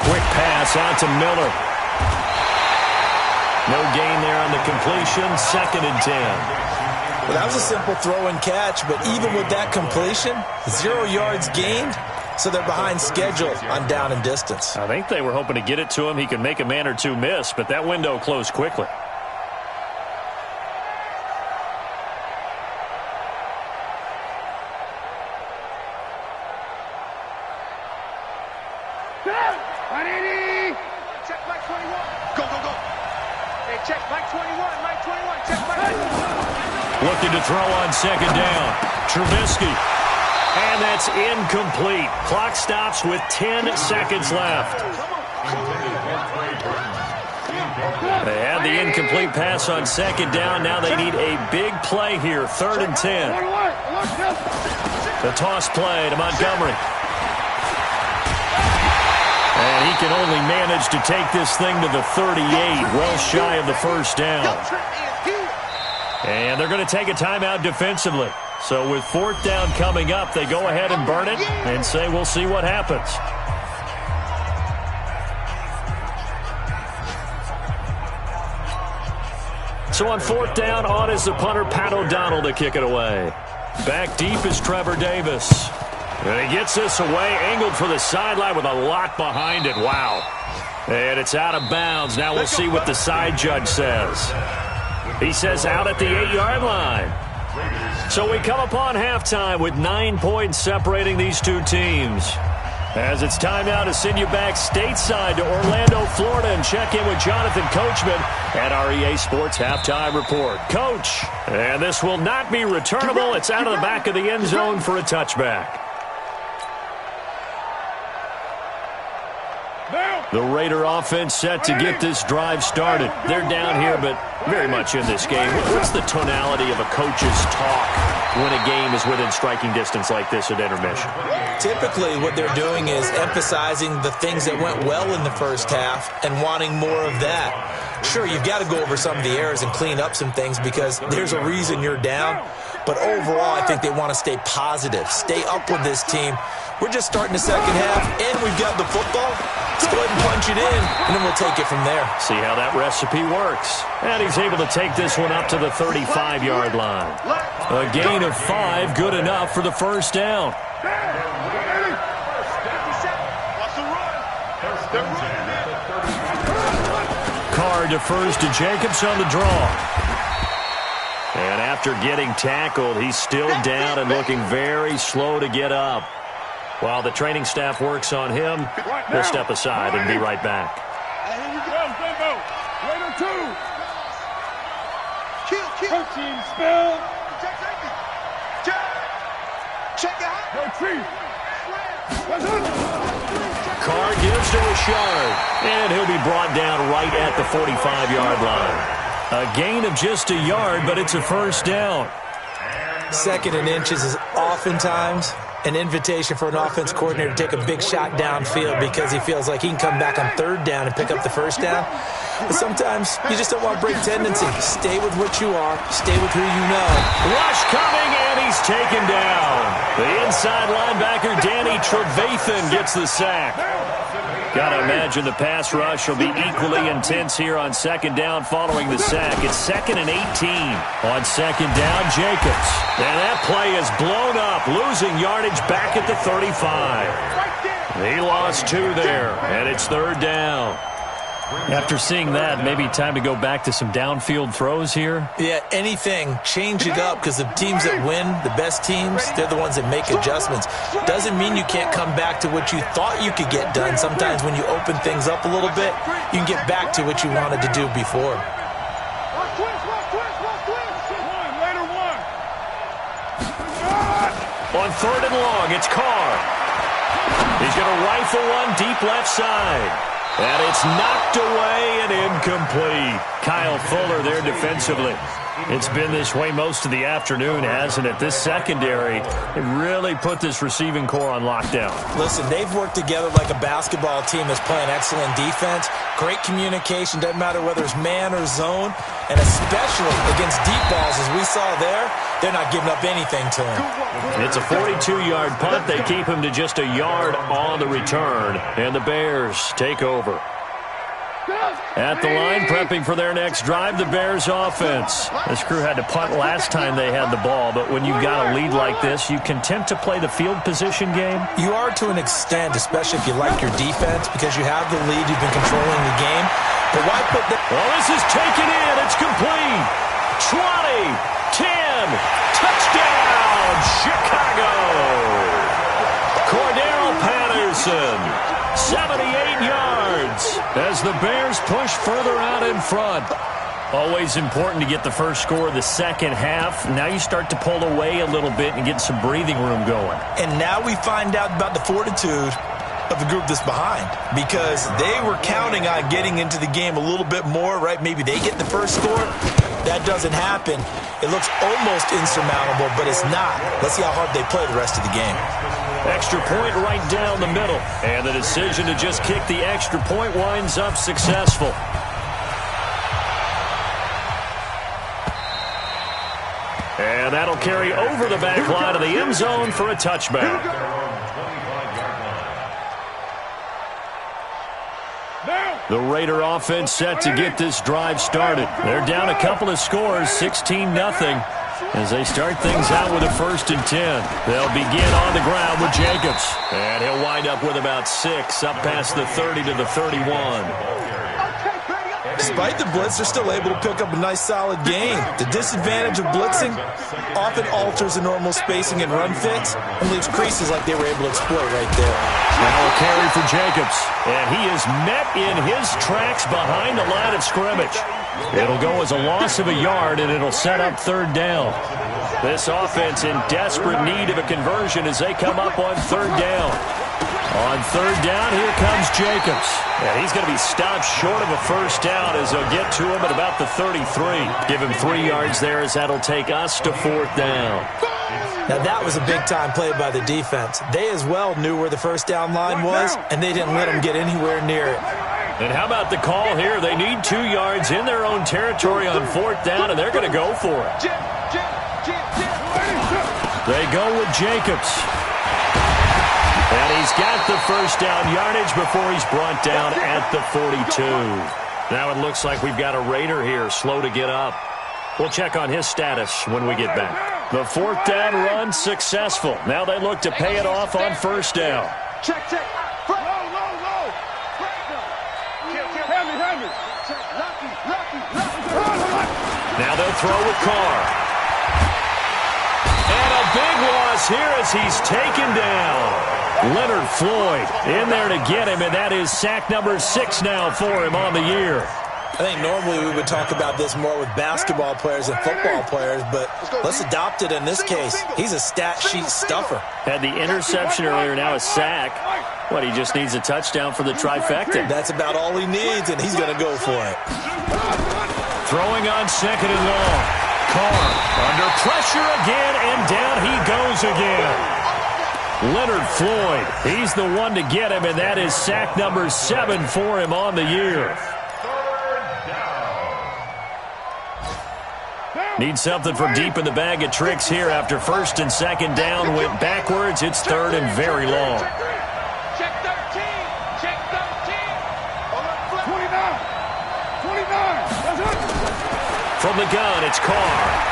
Quick pass out to Miller. No gain there on the completion. 2nd and 10. Well, that was a simple throw and catch, but even with that completion, 0 yards gained, so they're behind schedule on down and distance. I think they were hoping to get it to him. He could make a man or two miss, but that window closed quickly. Check back 21. Go, go, go. Hey, check back 21. Mike 21. Check back 21. Looking to throw on 2nd down. Trubisky. And that's incomplete. Clock stops with 10 seconds left. They had the incomplete pass on 2nd down. Now they need a big play here. 3rd and 10. The toss play to Montgomery. And he can only manage to take this thing to the 38, well shy of the first down. And they're going to take a timeout defensively. So with 4th down coming up, they go ahead and burn it and say we'll see what happens. So on 4th down, on is the punter, Pat O'Donnell, to kick it away. Back deep is Trevor Davis. And he gets this away, angled for the sideline with a lot behind it. Wow. And it's out of bounds. Now we'll see what the side judge says. He says out at the 8-yard line. So we come upon halftime with 9 points separating these two teams. As it's time now to send you back stateside to Orlando, Florida, and check in with Jonathan Coachman at our EA Sports Halftime Report. Coach, and this will not be returnable. It's out of the back of the end zone for a touchback. The Raider offense set to get this drive started. They're down here, but very much in this game. What's the tonality of a coach's talk when a game is within striking distance like this at intermission? Typically, what they're doing is emphasizing the things that went well in the first half and wanting more of that. Sure, you've got to go over some of the errors and clean up some things because there's a reason you're down. But overall, I think they want to stay positive, stay up with this team. We're just starting the second half, and we've got the football. Let's go ahead and punch it in, and then we'll take it from there. See how that recipe works. And he's able to take this one up to the 35-yard line. A gain of 5, good enough for the first down. Carr defers to Jacobs on the draw. And after getting tackled, he's still down and looking very slow to get up. While the training staff works on him, we'll step aside and be right back. Here we go, Bimbo. Raider 2. Kill. Team spell. Check out. Carr gives to Richard, and he'll be brought down right at the 45-yard line. A gain of just a yard, but it's a first down. 2nd and inches is oftentimes an invitation for an offense coordinator to take a big shot downfield because he feels like he can come back on 3rd down and pick up the first down. But sometimes you just don't want to break tendency. Stay with what you are. Stay with who you know. Rush coming, and he's taken down. The inside linebacker, Danny Trevathan, gets the sack. Got to imagine the pass rush will be equally intense here on 2nd down following the sack. It's 2nd and 18. On 2nd down, Jacobs. And that play is blown up, losing yardage back at the 35. He lost 2 there, and it's 3rd down. After seeing that, maybe time to go back to some downfield throws here. Yeah, anything. Change it up, because the teams that win, the best teams, they're the ones that make adjustments. Doesn't mean you can't come back to what you thought you could get done. Sometimes when you open things up a little bit, you can get back to what you wanted to do before. On 3rd and long, it's Carr. He's going to rifle one deep left side. And it's knocked away and incomplete. Kyle Fuller there defensively. It's been this way most of the afternoon, hasn't it? This secondary, it really put this receiving core on lockdown. Listen, they've worked together like a basketball team that's playing excellent defense. Great communication, doesn't matter whether it's man or zone. And especially against deep balls, as we saw there, they're not giving up anything to him. It's a 42-yard punt. They keep him to just a yard on the return. And the Bears take over. At the line, prepping for their next drive, the Bears offense. This crew had to punt last time they had the ball, but when you've got a lead like this, you content to play the field position game? You are to an extent, especially if you like your defense, because you have the lead, you've been controlling the game. But why put the... Well, this is taken in. It's complete. 20, 10, touchdown, Chicago. Cordell Patterson, 78 yards as the Bears push further out in front. Always important to get the first score of the second half. Now you start to pull away a little bit and get some breathing room going. And now we find out about the fortitude of the group that's behind, because they were counting on getting into the game a little bit more, right? Maybe they get the first score. That doesn't happen. It looks almost insurmountable, but it's not. Let's see how hard they play the rest of the game. Extra point right down the middle. And the decision to just kick the extra point winds up successful. And that'll carry over the back line of the end zone for a touchback. The Raider offense set to get this drive started. They're down a couple of scores, 16-0, as they start things out with a 1st and 10. They'll begin on the ground with Jacobs. And he'll wind up with about 6, up past the 30 to the 31. Despite the blitz, they're still able to pick up a nice, solid gain. The disadvantage of blitzing often alters the normal spacing and run fits and leaves creases like they were able to exploit right there. Now a carry for Jacobs, and he is met in his tracks behind the line of scrimmage. It'll go as a loss of a yard, and it'll set up 3rd down. This offense in desperate need of a conversion as they come up on 3rd down. On 3rd down, here comes Jacobs. And he's going to be stopped short of a 1st down as they'll get to him at about the 33. Give him 3 yards there as that'll take us to 4th down. Now that was a big-time play by the defense. They as well knew where the 1st down line was, and they didn't let them get anywhere near it. And how about the call here? They need 2 yards in their own territory on 4th down, and they're going to go for it. They go with Jacobs. And he's got the 1st down yardage before he's brought down at the 42. Now it looks like we've got a Raider here, slow to get up. We'll check on his status when we get back. The 4th down run successful. Now they look to pay it off on 1st down. Check. Low. Hammy. Now they'll throw with Carr. And a big loss here as he's taken down. Leonard Floyd in there to get him, and that is sack number 6 now for him on the year. I think normally we would talk about this more with basketball players and football players, but let's adopt it in this case. He's a stat sheet stuffer. Had the interception earlier, now a sack. He just needs a touchdown for the trifecta. That's about all he needs, and he's going to go for it. Throwing on 2nd and long. Carr under pressure again, and down he goes again. Leonard Floyd, he's the one to get him, and that is sack number 7 for him on the year. Need something from deep in the bag of tricks here after 1st and 2nd down went backwards. It's 3rd and very long. Check 13. From the gun, it's Carr.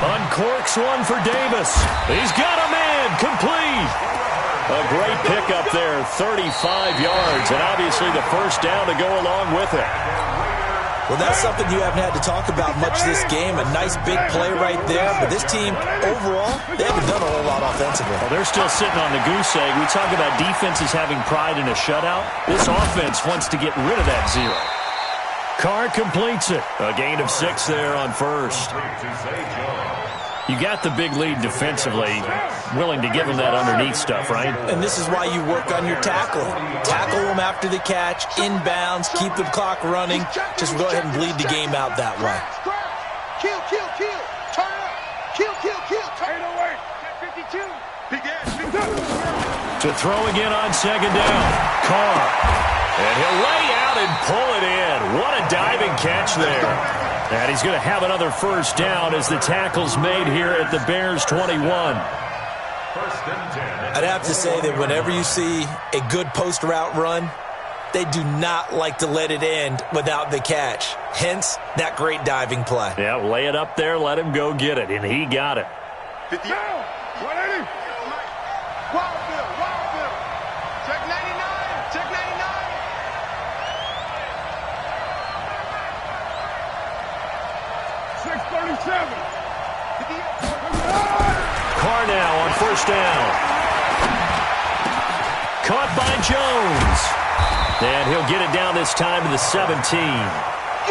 Uncorks one for Davis. He's got a man complete. A great pickup there, 35 yards, and obviously the first down to go along with it. Well, that's something you haven't had to talk about much this game. A nice big play right there. But this team, overall, they haven't done a whole lot offensively. Well, they're still sitting on the goose egg. We talk about defenses having pride in a shutout. This offense wants to get rid of that zero. Carr completes it. A gain of 6 there on first. You got the big lead defensively, willing to give them that underneath stuff, right? And this is why you work on your tackling. Tackle them after the catch, inbounds, keep the clock running. Just go ahead and bleed the game out that way. Kill, kill, kill. Turn up. Kill, kill, kill. Turn away. 52. To throw again on second down. Carr. And he'll lay out and pull it in. What a diving catch there. And he's going to have another first down as the tackle's made here at the Bears 21. I'd have to say that whenever you see a good post route run, they do not like to let it end without the catch. Hence, that great diving play. Yeah, lay it up there, let him go get it, and he got it. 50. 180. Wildville, Wildville. Check 99, check 99. Carr now on first down. Caught by Jones. And he'll get it down this time to the 17.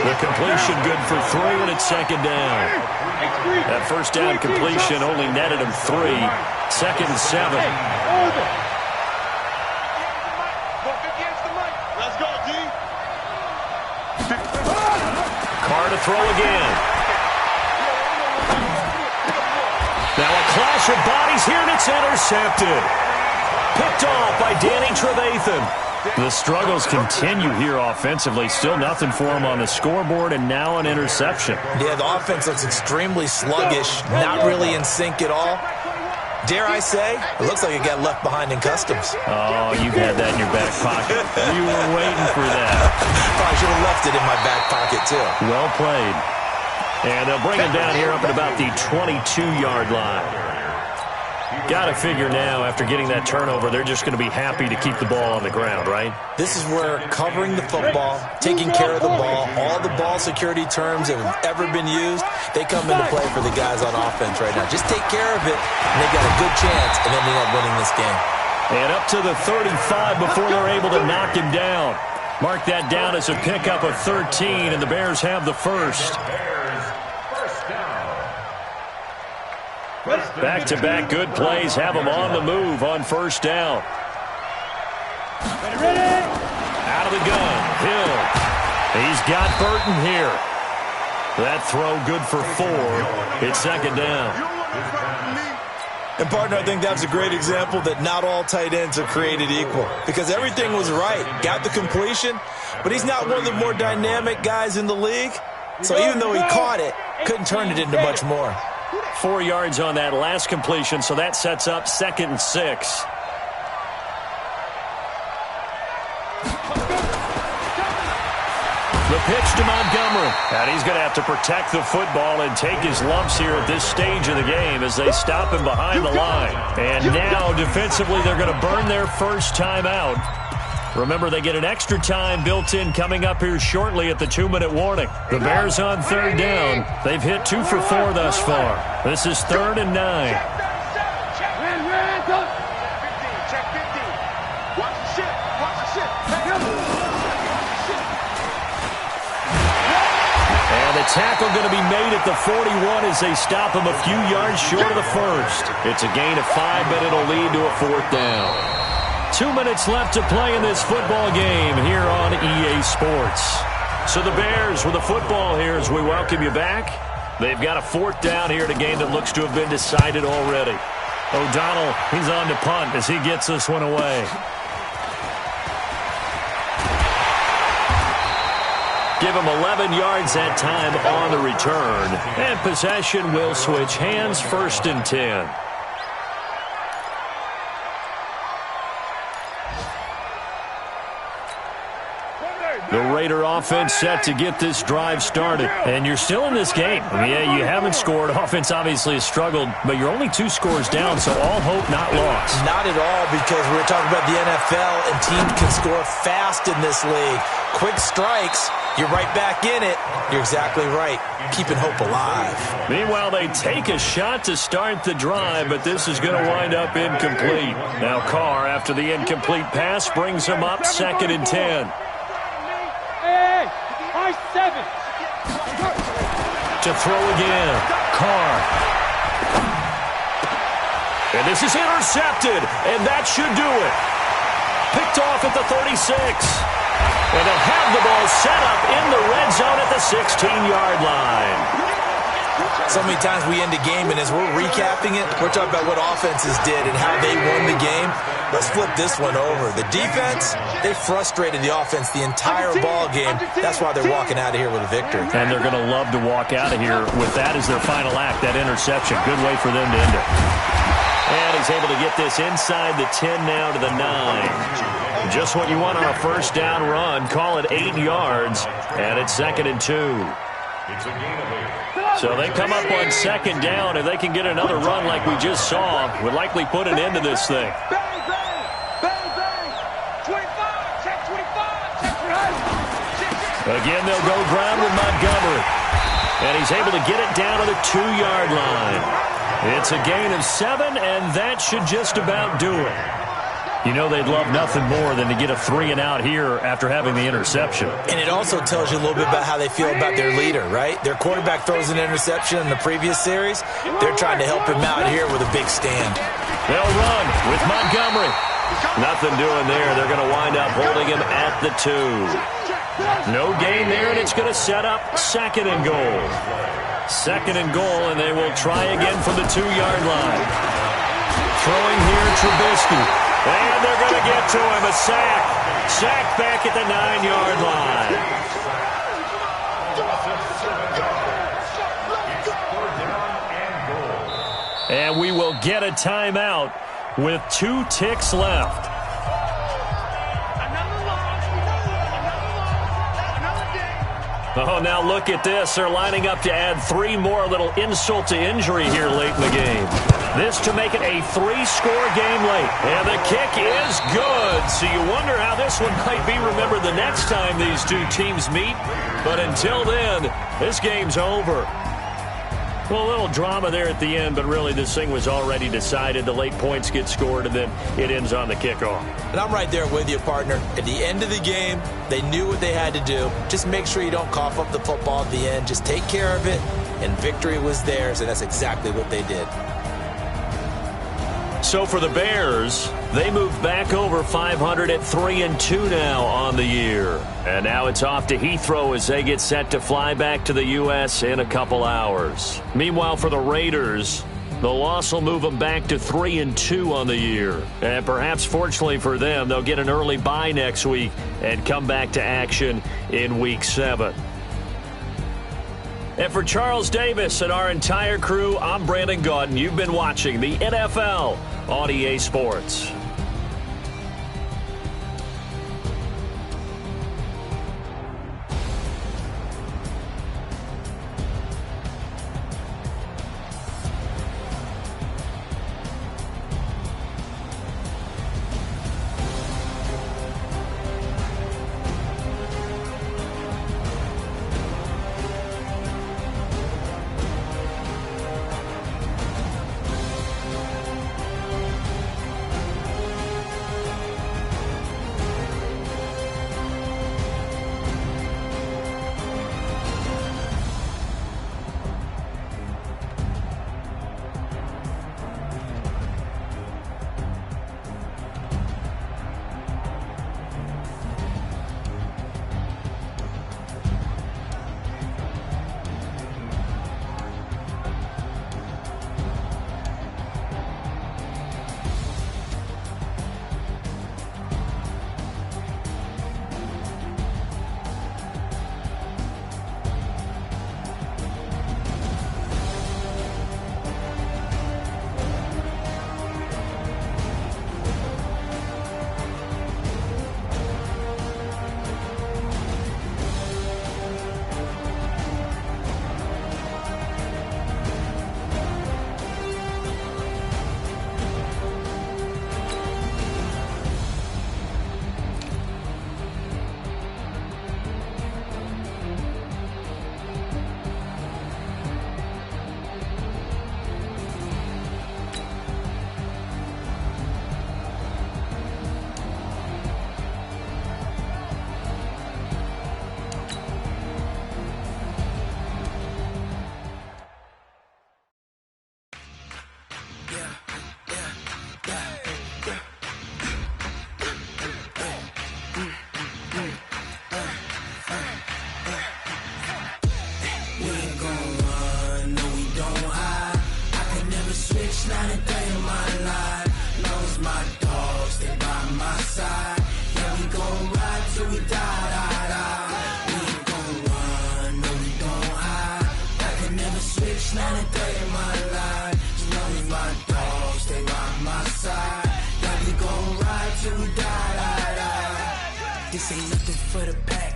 The completion good for 3, and it's second down. That first down completion only netted him 3. Second and 7. Let's go, D. Carr to throw again. Now a clash of bodies here, and it's intercepted. Picked off by Danny Trevathan. The struggles continue here offensively. Still nothing for him on the scoreboard, and now an interception. Yeah, the offense looks extremely sluggish, not really in sync at all. Dare I say, it looks like it got left behind in customs. Oh, you've had that in your back pocket. You were waiting for that. Probably should have left it in my back pocket, too. Well played. And they'll bring him down here up at about the 22-yard line. Got to figure now, after getting that turnover, they're just going to be happy to keep the ball on the ground, right? This is where covering the football, taking care of the ball, all the ball security terms that have ever been used, they come into play for the guys on offense right now. Just take care of it, and they've got a good chance of ending up winning this game. And up to the 35 before they're able to knock him down. Mark that down as a pickup of 13, and the Bears have the first. Back-to-back good plays have them on the move on first down. Out of the gun, Hill. He's got Burton here. That throw good for 4. It's second down. And, partner, I think that's a great example that not all tight ends are created equal. Because everything was right. Got the completion, but he's not one of the more dynamic guys in the league. So even though he caught it, couldn't turn it into much more. 4 yards on that last completion, so that sets up second and 6. The pitch to Montgomery. And he's going to have to protect the football and take his lumps here at this stage of the game as they stop him behind the line. And now, defensively, they're going to burn their first time out. Remember, they get an extra time built in coming up here shortly at the 2-minute warning. The Bears on third down. They've hit 2 for 4 thus far. This is 3rd and 9. Check 50. Watch the shit. Watch the shit. And the tackle going to be made at the 41 as they stop him a few yards short of the first. It's a gain of 5, but it'll lead to a 4th down. 2 minutes left to play in this football game here on EA Sports. So the Bears with the football here as we welcome you back. They've got a 4th down here in a game that looks to have been decided already. O'Donnell, he's on to punt as he gets this one away. Give him 11 yards that time on the return. And possession will switch hands, 1st and 10. The Raider offense set to get this drive started. And you're still in this game. Yeah, you haven't scored. Offense obviously has struggled, but you're only 2 scores down, so all hope not lost. Not at all, because we're talking about the NFL, and teams can score fast in this league. Quick strikes, you're right back in it. You're exactly right. Keeping hope alive. Meanwhile, they take a shot to start the drive, but this is going to wind up incomplete. Now Carr, after the incomplete pass, brings him up 2nd and 10. Hey, 7. To throw again, Carr. And this is intercepted, and that should do it. Picked off at the 36. And they'll have the ball set up in the red zone at the 16-yard line. So many times we end a game, and as we're recapping it, we're talking about what offenses did and how they won the game. Let's flip this one over. The defense, they frustrated the offense the entire ball game. That's why they're walking out of here with a victory. And they're going to love to walk out of here with that as their final act, that interception. Good way for them to end it. And he's able to get this inside the 10 now to the 9. Just what you want on a first down run. Call it 8 yards, and it's 2nd and 2. So they come up on 2nd down. If they can get another run like we just saw, would likely put an end to this thing. Bang, bang, bang, bang. 25, check 25, check right. Again, they'll go ground with Montgomery. And he's able to get it down to the 2-yard line. It's a gain of 7, and that should just about do it. You know they'd love nothing more than to get a 3-and-out here after having the interception. And it also tells you a little bit about how they feel about their leader, right? Their quarterback throws an interception in the previous series. They're trying to help him out here with a big stand. They'll run with Montgomery. Nothing doing there. They're going to wind up holding him at the 2. No gain there, and it's going to set up 2nd and goal. 2nd and goal, and they will try again from the 2-yard line. Throwing here, Trubisky. And they're going to get to him, a sack. Sack back at the 9-yard line. And we will get a timeout with 2 ticks left. Oh, now look at this. They're lining up to add 3 more, a little insult to injury here late in the game. This to make it a 3-score game late. And the kick is good. So you wonder how this one might be remembered the next time these 2 teams meet. But until then, this game's over. Well, a little drama there at the end, but really this thing was already decided. The late points get scored, and then it ends on the kickoff. And I'm right there with you, partner. At the end of the game, they knew what they had to do. Just make sure you don't cough up the football at the end. Just take care of it, and victory was theirs, and that's exactly what they did. So for the Bears, they moved back over 500 at 3-2 now on the year. And now it's off to Heathrow as they get set to fly back to the U.S. in a couple hours. Meanwhile, for the Raiders, the loss will move them back to 3-2 on the year. And perhaps fortunately for them, they'll get an early bye next week and come back to action in Week 7. And for Charles Davis and our entire crew, I'm Brandon Gaudin. You've been watching the NFL on EA Sports. This ain't nothing for the pack.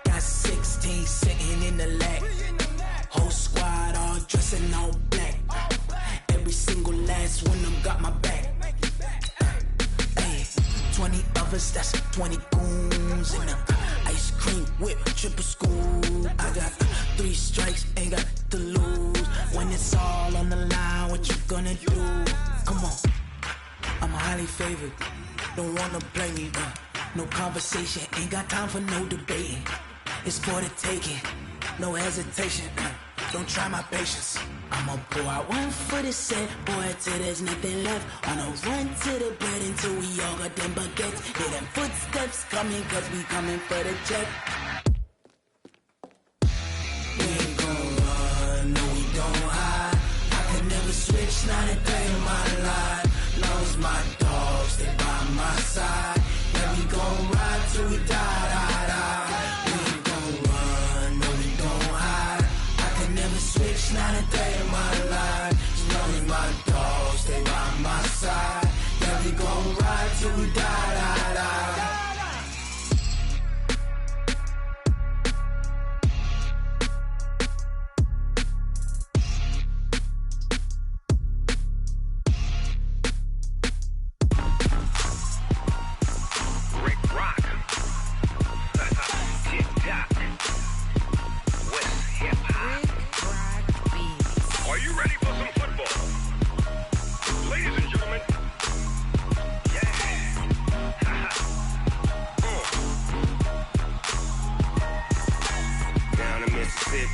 Got 16 sitting in the lap. Whole squad all dressing all black. Every single last one of them got my back. 20 of us, that's 20 goons in the ice cream whip, triple scoop. I got 3 strikes, ain't got to lose. When it's all on the line, what you gonna do? Come on, I'm highly favored. Don't wanna play me, no conversation, ain't got time for no debating. It's for the taking, no hesitation. Don't try my patience. I'ma pour out one for the set, boy, till there's nothing left. On a run to the bread until we all got them baguettes. Hear them footsteps coming, cause we coming for the check. We ain't gon' run, no, we don't hide. I can never switch, not a day in my life. Long as my dogs stay by my side. Yeah, we gon' ride till we die, die, die. We ain't gon' run, no, we don't hide. I can never switch, not a day in my life. As long as my dogs stay by my side. Yeah, we gon' ride till we die, die, die.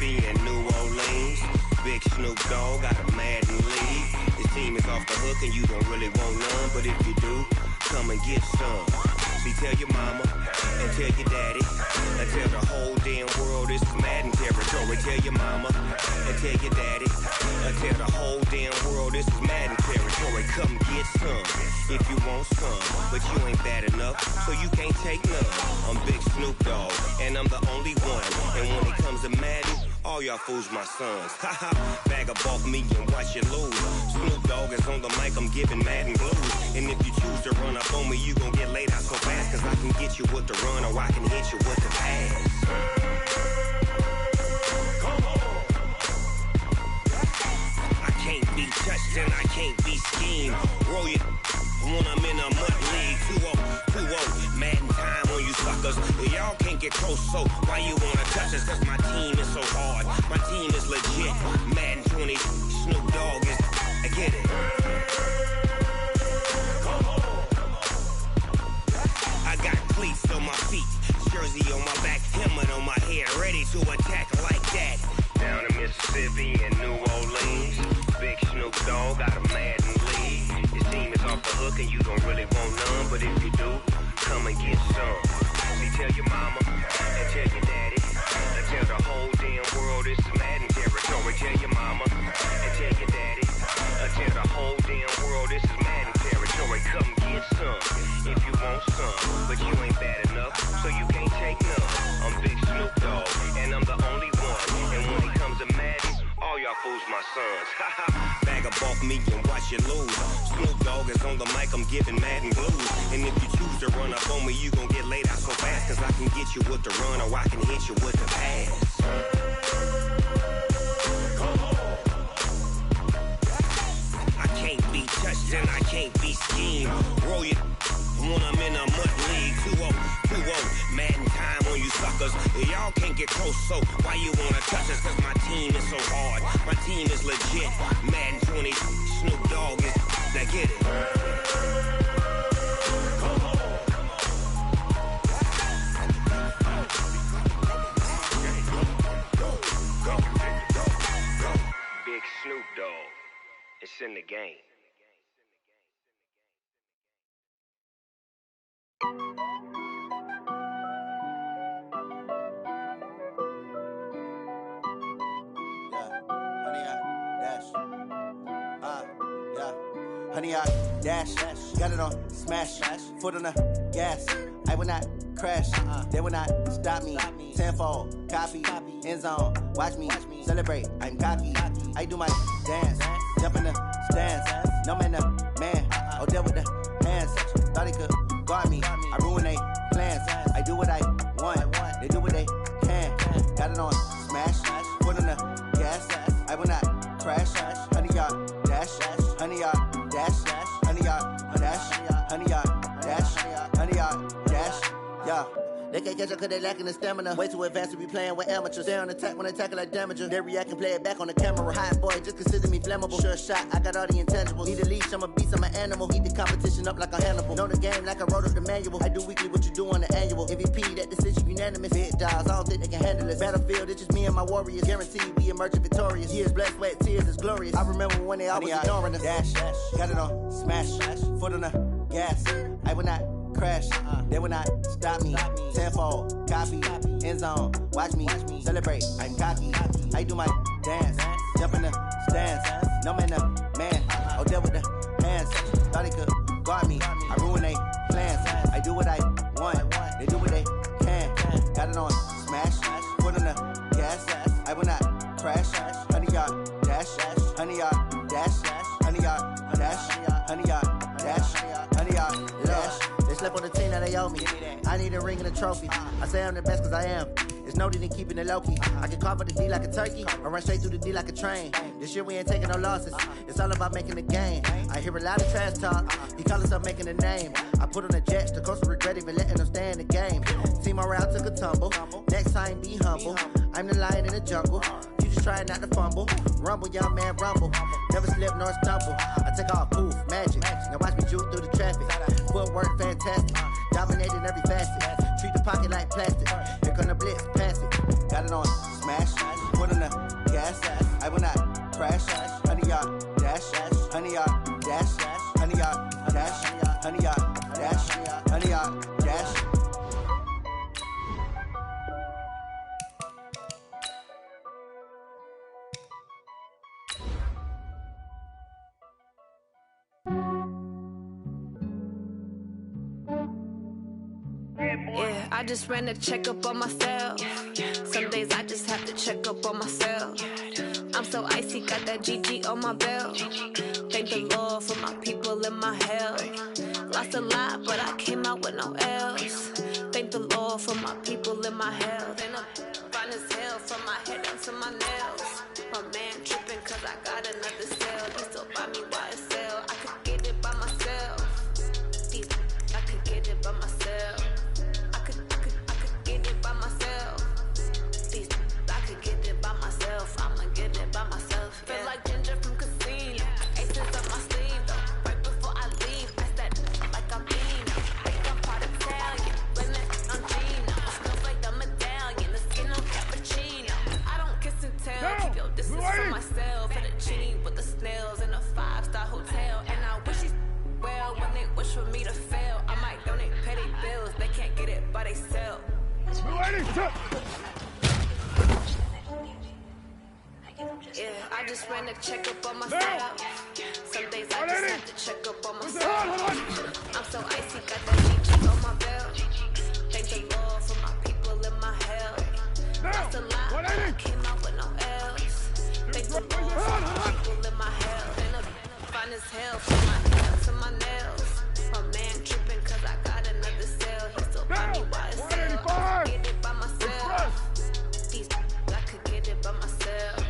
And New Orleans, Big Snoop Dogg got a Madden lead. His team is off the hook and you don't really want none, but if you do, come and get some. See, tell your mama and tell your daddy and tell the whole damn world this is Madden territory. Tell your mama and tell your daddy and tell the whole damn world this is Madden territory. Come get some if you want some, but you ain't bad enough, so you can't take none. I'm Big Snoop Dogg and I'm the only one, and when it comes to Madden, all y'all fools my sons. Haha, bag up off me and watch you lose. Snoop Dogg is on the mic, I'm giving Madden blues. And if you choose to run up on me, you gon' get laid out so fast, cause I can get you with the run or I can hit you with the pass. Come on. I can't be touched and I can't be schemed. Roll it when I'm in a mud league. 2-0, Madden time on you suckers. Y'all can't get close, so why you wanna touch us? Cause my team is so hard, my team is legit. Madden 20, Snoop Dogg is, I get it. Come on. I got cleats on my feet, jersey on my back, helmet on my head, ready to attack like that. Down in Mississippi and New Orleans, Big Snoop Dogg got a Madden lead. His team is off the hook and you don't really want none, but if you do, come and get some. See, tell your mama and tell your daddy and tell the whole damn world this is Madden territory. Tell your mama and tell your daddy and tell the whole damn world this is Madden territory. Come get some if you want some, but you ain't bad enough, so you can't take none. I'm Big Snoop Dogg and I'm the only one, and when it comes to Madden, all y'all fools my sons. Bag up off me and watch you lose. Snoop Dogg is on the mic, I'm giving Madden blues. And if you choose to run up on me, you gon' get laid out so fast, cause I can get you with the run or I can hit you with the pass. Come on. I can't be touched and I can't be schemed. Roll it when I'm in a mud league. 2-0, Madden time on you suckers. Y'all can't get close, so why you wanna touch us? Cause my team is so hard, my team is legit. Madden 20, Snoop Dogg is, now get it. Come on. Go. Big Snoop Dogg, it's in the game. Honey, I dash, got it on smash, foot on the gas. I will not crash, they will not stop me. Tenfold, copy, end zone, watch me celebrate. I'm cocky, I do my dance, jump in the stands. No man, the man, oh, there with the hands. Thought he could guard me. I ruin they plans. I do what I want. They do what they can. Got it on smash. Foot on the gas. I will not crash. 100-yard dash. 100-yard dash. 100-yard dash. 100-yard dash. 100-yard dash. Yeah. They can't catch up cause they lacking the stamina. Way too advanced to be playing with amateurs. They on attack when they tackle like damager. They react and play it back on the camera. Hot boy, just consider me flammable. Sure shot, I got all the intangibles. Need a leash, I'm a beast, I'm an animal. Heat the competition up like a Hannibal. Know the game like I wrote up the manual. I do weekly what you do on the annual. MVP, that decision unanimous. Big dogs, I don't think they can handle it. Battlefield, it's just me and my warriors. Guaranteed we emerging victorious. Years, blood, sweat, tears, it's glorious. I remember when they always ignoring us. Dash, got it on smash. Foot on the gas. I will not crash, they will not stop me. Tenfold, copy, end zone, watch me celebrate. I'm cocky, I do my dance, jump in the stands. No man, the man, oh deal with the hands. Thought he could guard me, I ruin they plans. I do what I want, they do what they can. Got it on smash, foot on the gas. I will not crash, 100-yard dash, 100-yard dash, 100-yard dash, 100-yard dash, 100-yard dash. They slept on the team that they owe me. I need a ring and a trophy. I say I'm the best cause I am. It's no need in keeping it low-key. I can carve up the D like a turkey or run straight through the D like a train. This year we ain't taking no losses. It's all about making the game. I hear a lot of trash talk. He call himself making a name. I put on the Jets. The coach will regret even letting them stay in the game. Team morale took a tumble. Next time be humble. I'm the lion in the jungle. You just try not to fumble. Rumble, young man, rumble. Never slip nor stumble. I take off, poof, magic. Now watch me juke through the traffic. Footwork fantastic. Dominating every facet. Treat the pocket like plastic. Here come the blitz, pass it. Got it on smash. Put on the gas. I will not crash. 100-yard dash. 100-yard dash. 100-yard dash. 100-yard dash. 100-yard dash. Yeah, I just ran a checkup on myself. Some days I just have to check up on myself. I'm so icy, got that GG on my belt. Thank the Lord for my people and my health. Lost a lot, but I came out with no L's. Thank the Lord for my people and my health. And I'm fine as hell from my head down to my nails. My man tripping cause I got another cell. He still buy me YSL. I could get it by myself. I could get it by myself. I could get it by myself. I could get it by myself. I'ma get it by myself. Feel like Ginger from Casino. Aces up my sleeve though. Right before I leave, I said like I'm Dino. Think I'm part Italian. Blame it on Gino. Smells like the medallion. The skin on cappuccino. I don't kiss and tell. Keep your distance from myself. Fettuccine with the snails in a 5-star hotel. And I wish he's well when they wish for me to fail. I might donate petty bills. They can't get it by themselves. Yeah, I just ran a checkup on myself. Some days I just have to check up on myself. I'm so icy, got that GG on my belt. Thank the Lord for my people and my health. Lost a lot, but I came out with no L's. Thank the Lord for my people and my health. And I'm fine as hell from my head to my nails. My man tripping cause I got another cell. He still buy me YSL. I could get it by myself. I could get it by myself.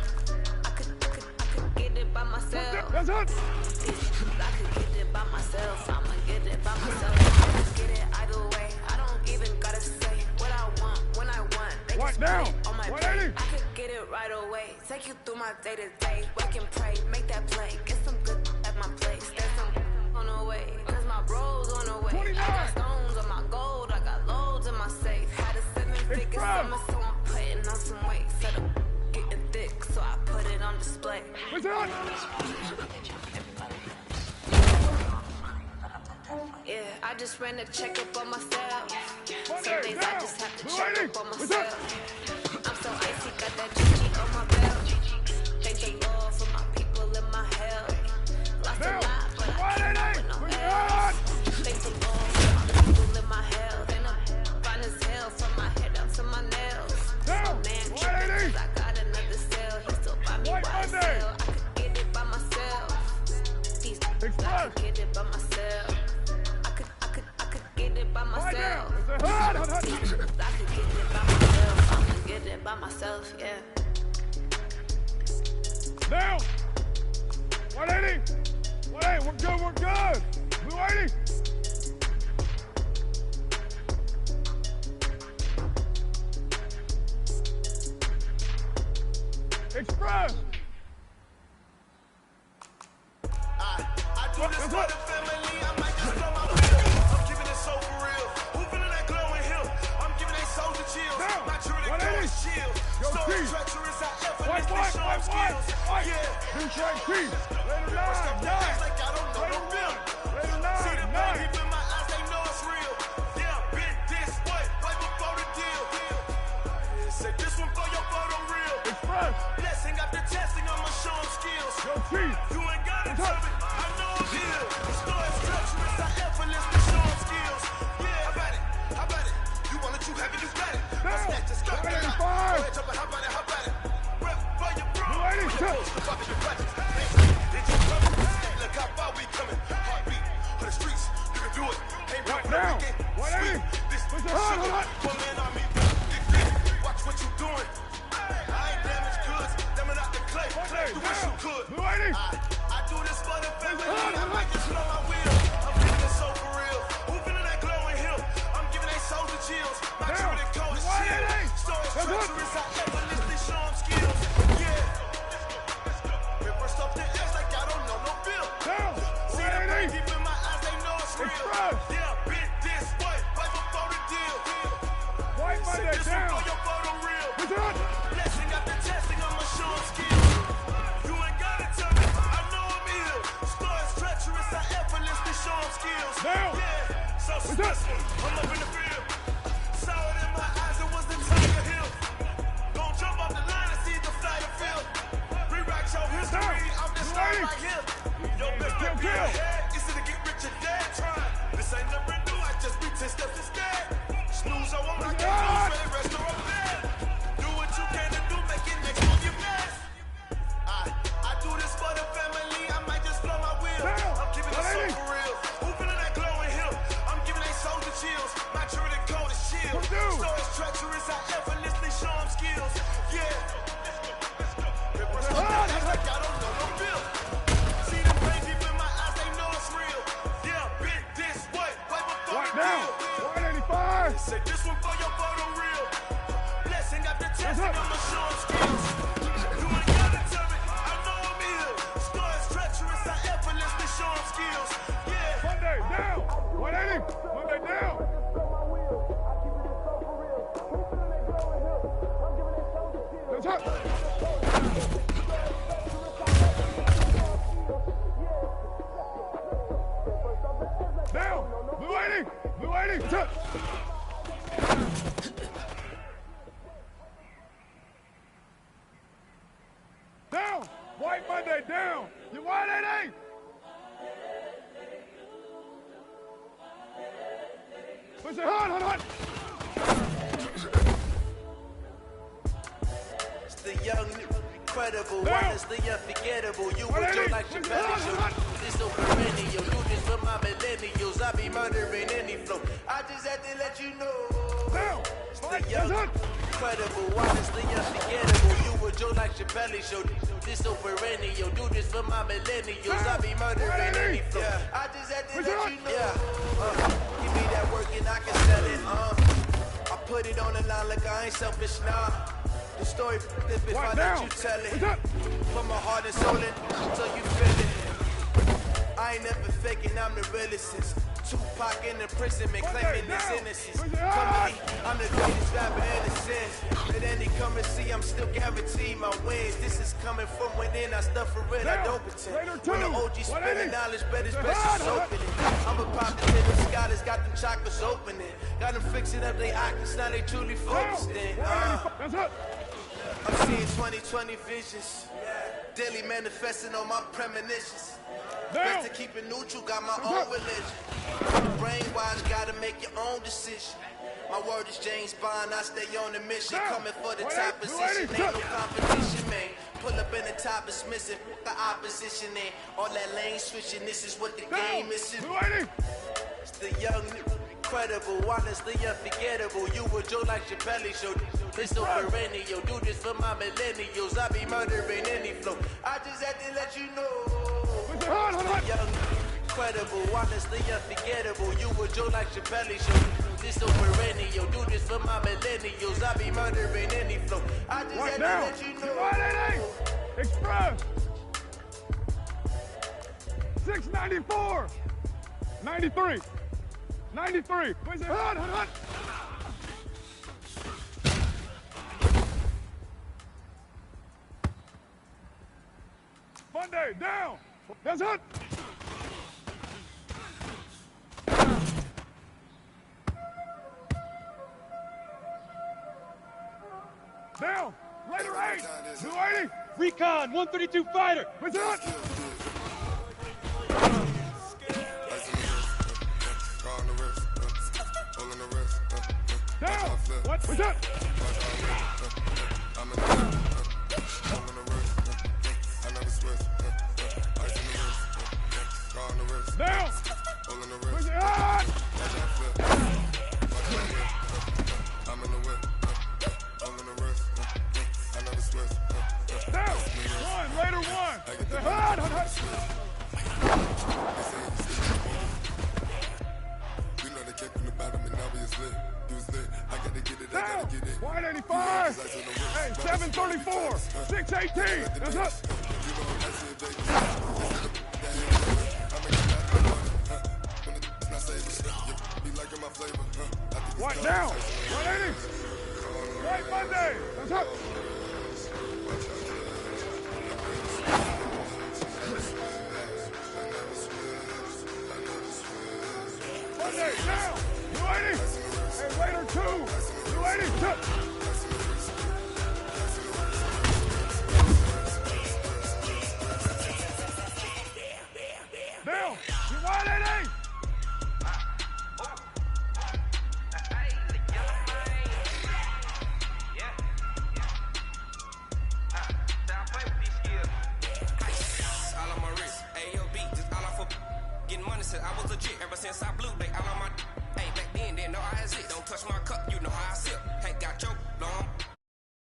I could get it by myself. I could get it by myself. I'ma get it by myself. I just get it either way. I don't even gotta say what I want when I want. They just put it on my plate. I could get it right away. Take you through my day to day. Wake and pray, make that play. Get some good at my place. There's some on the way. Cause my bro's on the way. I got stones on my gold. I got loads in my safe. Had a 7-figure summer, so I'm putting on some weight. Set up getting thick, so I put it on display. What's up? Yeah, I just ran a checkup on myself. Some days I just have to check up on myself. I'm so icy, got that GG on my belt. Thank the Lord for my people and my health. Lost a lot, but I came out with no L's. Thank the Lord for my people and my health. And I'm fine as hell from my head down to my nails. My man tripping cause I got another cell. He still buy me YSL. I could get it by myself. I could get it by myself. I could get it by myself, yeah. Now! 180! 180, we're good, we're good! Blue 80! Express! I do this for the family, I might just blow my wheel. I'm giving it so for real. Who feeling that glowing hill? I'm giving they souls the chills. My true to go is chill. Story treacherous, I effortlessly show them skills. Yeah. Detroit Chiefs. Later 9, 9. Like I don't know no bill. Later 9, See the 9. baby in my eyes, they know it's real. Yeah, bit this way, right before the deal. Say this one for your photo real. Express. Blessing after testing, I'ma show them skills. Yo, Chief. You ain't gotta tell me, I know I'm ill. The story's treacherous, I effortlessly show them skills. Yeah, how about it? How about it? You want it, you have it, you got it. I snatch the scope, get out. Go ahead, jump it, how about it? How about it? Rep for your bro. Fuck your budget. Did you come? Look how far we coming. Heartbeat for the streets. You can do it. Ain't right now. Sweet. This sugar. One man on me. Watch what you doing. I ain't damaged goods. Them it out the clay. Do what you could. I do this for the family. I might just blow my wheel. I'm giving it so for real. Who feeling that glowing hill? I'm giving they souls the chills. My true to code is chill. Stories treacherous. I effortlessly show them skills. Yeah. First off the edge like I don't know no bill. See the pain deep in my eyes, they know it's real. Yeah, bit this way, right before the deal. White Monday down. For your photo real. Blessing after testing, I'ma show them skills. You ain't gotta tell me, I know I'm ill. Stories treacherous, I effortlessly show them skills. Yeah, so successful, I'm up in the field. Saw it in my eyes, it was the Tiger Hill. Gon' jump off the line and see the flyer field. Rewrite your history, I'm this guy right here. Your best bet be ahead, it's to get rich or dead. This ain't never new, I just be 10 steps instead. Snooze, I won't, I can't lose, really rest or I'm dead. Do what you can to do, make it next move your best. I do this for the family, I might just blow my wheel. I'm giving it so for real. Who feeling that glowing hill? I'm giving they souls the chills. My true to code is chill. Stories treacherous, I effortlessly show them skills. Yeah. Like I don't know no bill. See the pain deep in my eyes, they know it's real. Yeah, bit this way, right before the deal. 185. Say this one for your photo real. Blessing after testing, I'ma show them skills. You ain't gotta tell me, I know I'm ill. Stories treacherous, I effortlessly show them skills. Yeah. Monday down. 180. Monday down. Let's hop. Down. Blue 80. Blue 80. Touch. Down. White Monday down. You 180. Push it hard. It's the young, incredible, honestly unforgettable. You were Joe like Chappelle Show. This so perennial. Do this for my millennials. I be murdering any flow. I just had to let you know. It's the young, incredible, honestly unforgettable. You were Joe like Chappelle Show. This so perennial. Do this for my millennials. I be murdering any flow. I just had to let you know. Give me that work and I can sell it. I put it on the line like I ain't selfish, nah. The story this bitch, why don't you tell it? Put my heart and soul in so you feel it. I ain't never faking, I'm the realest since Tupac in the prison, man, claiming his innocence. Come to me, I'm the greatest rapper in a sense. Let any come and see, I'm still guaranteed my wins. This is coming from within, I stuff for real, I don't pretend. When the OG spinning knowledge, bet his best is opening. I'm a pop the little scholars, got them chakras opening. Got them fixing up they octaves, now they truly focused in. I'm seeing 2020 visions, daily manifesting on my premonitions. Best to keep it neutral, got my own religion. Brainwash, gotta make your own decision. My word is James Bond, I stay on the mission. Coming for the top position, ain't no competition, man. Pull up in the top is missing, the opposition ain't. All that lane switching, this is what the game is. It's the young, incredible, honestly unforgettable. You were Joe like Chappelle Show. This so perennial, do this for my millennials. I be murdering any flow. I just had to let you know. Young, incredible, honestly unforgettable. You a Joe like Chappelle show. This so perennial, do this for my millennials. I be murdering any flow. I just had to let you know. Express. 694. 93. 93. Where's it? Hut. Monday, down. That's it. Down. Raider 8. New 80. Recon, 132 fighter. What's up? Down. What? What's up? Down. Where's it at? Down. One. Raider 1. Hut. You know they kept in the bottom and now we is lit. You was lit. I gotta get it. Down. 185. Hey, 734. 618. That's up. What now? 180. Right Monday. That's up. Monday, down. 280. Hey, Raider 2. 280. Up. Down. 180. Getting money since I was legit. Ever since I blew, they all on my. Hey, back then, didn't know I had it. Don't touch my cup, you know how I sip. Hey, got your long.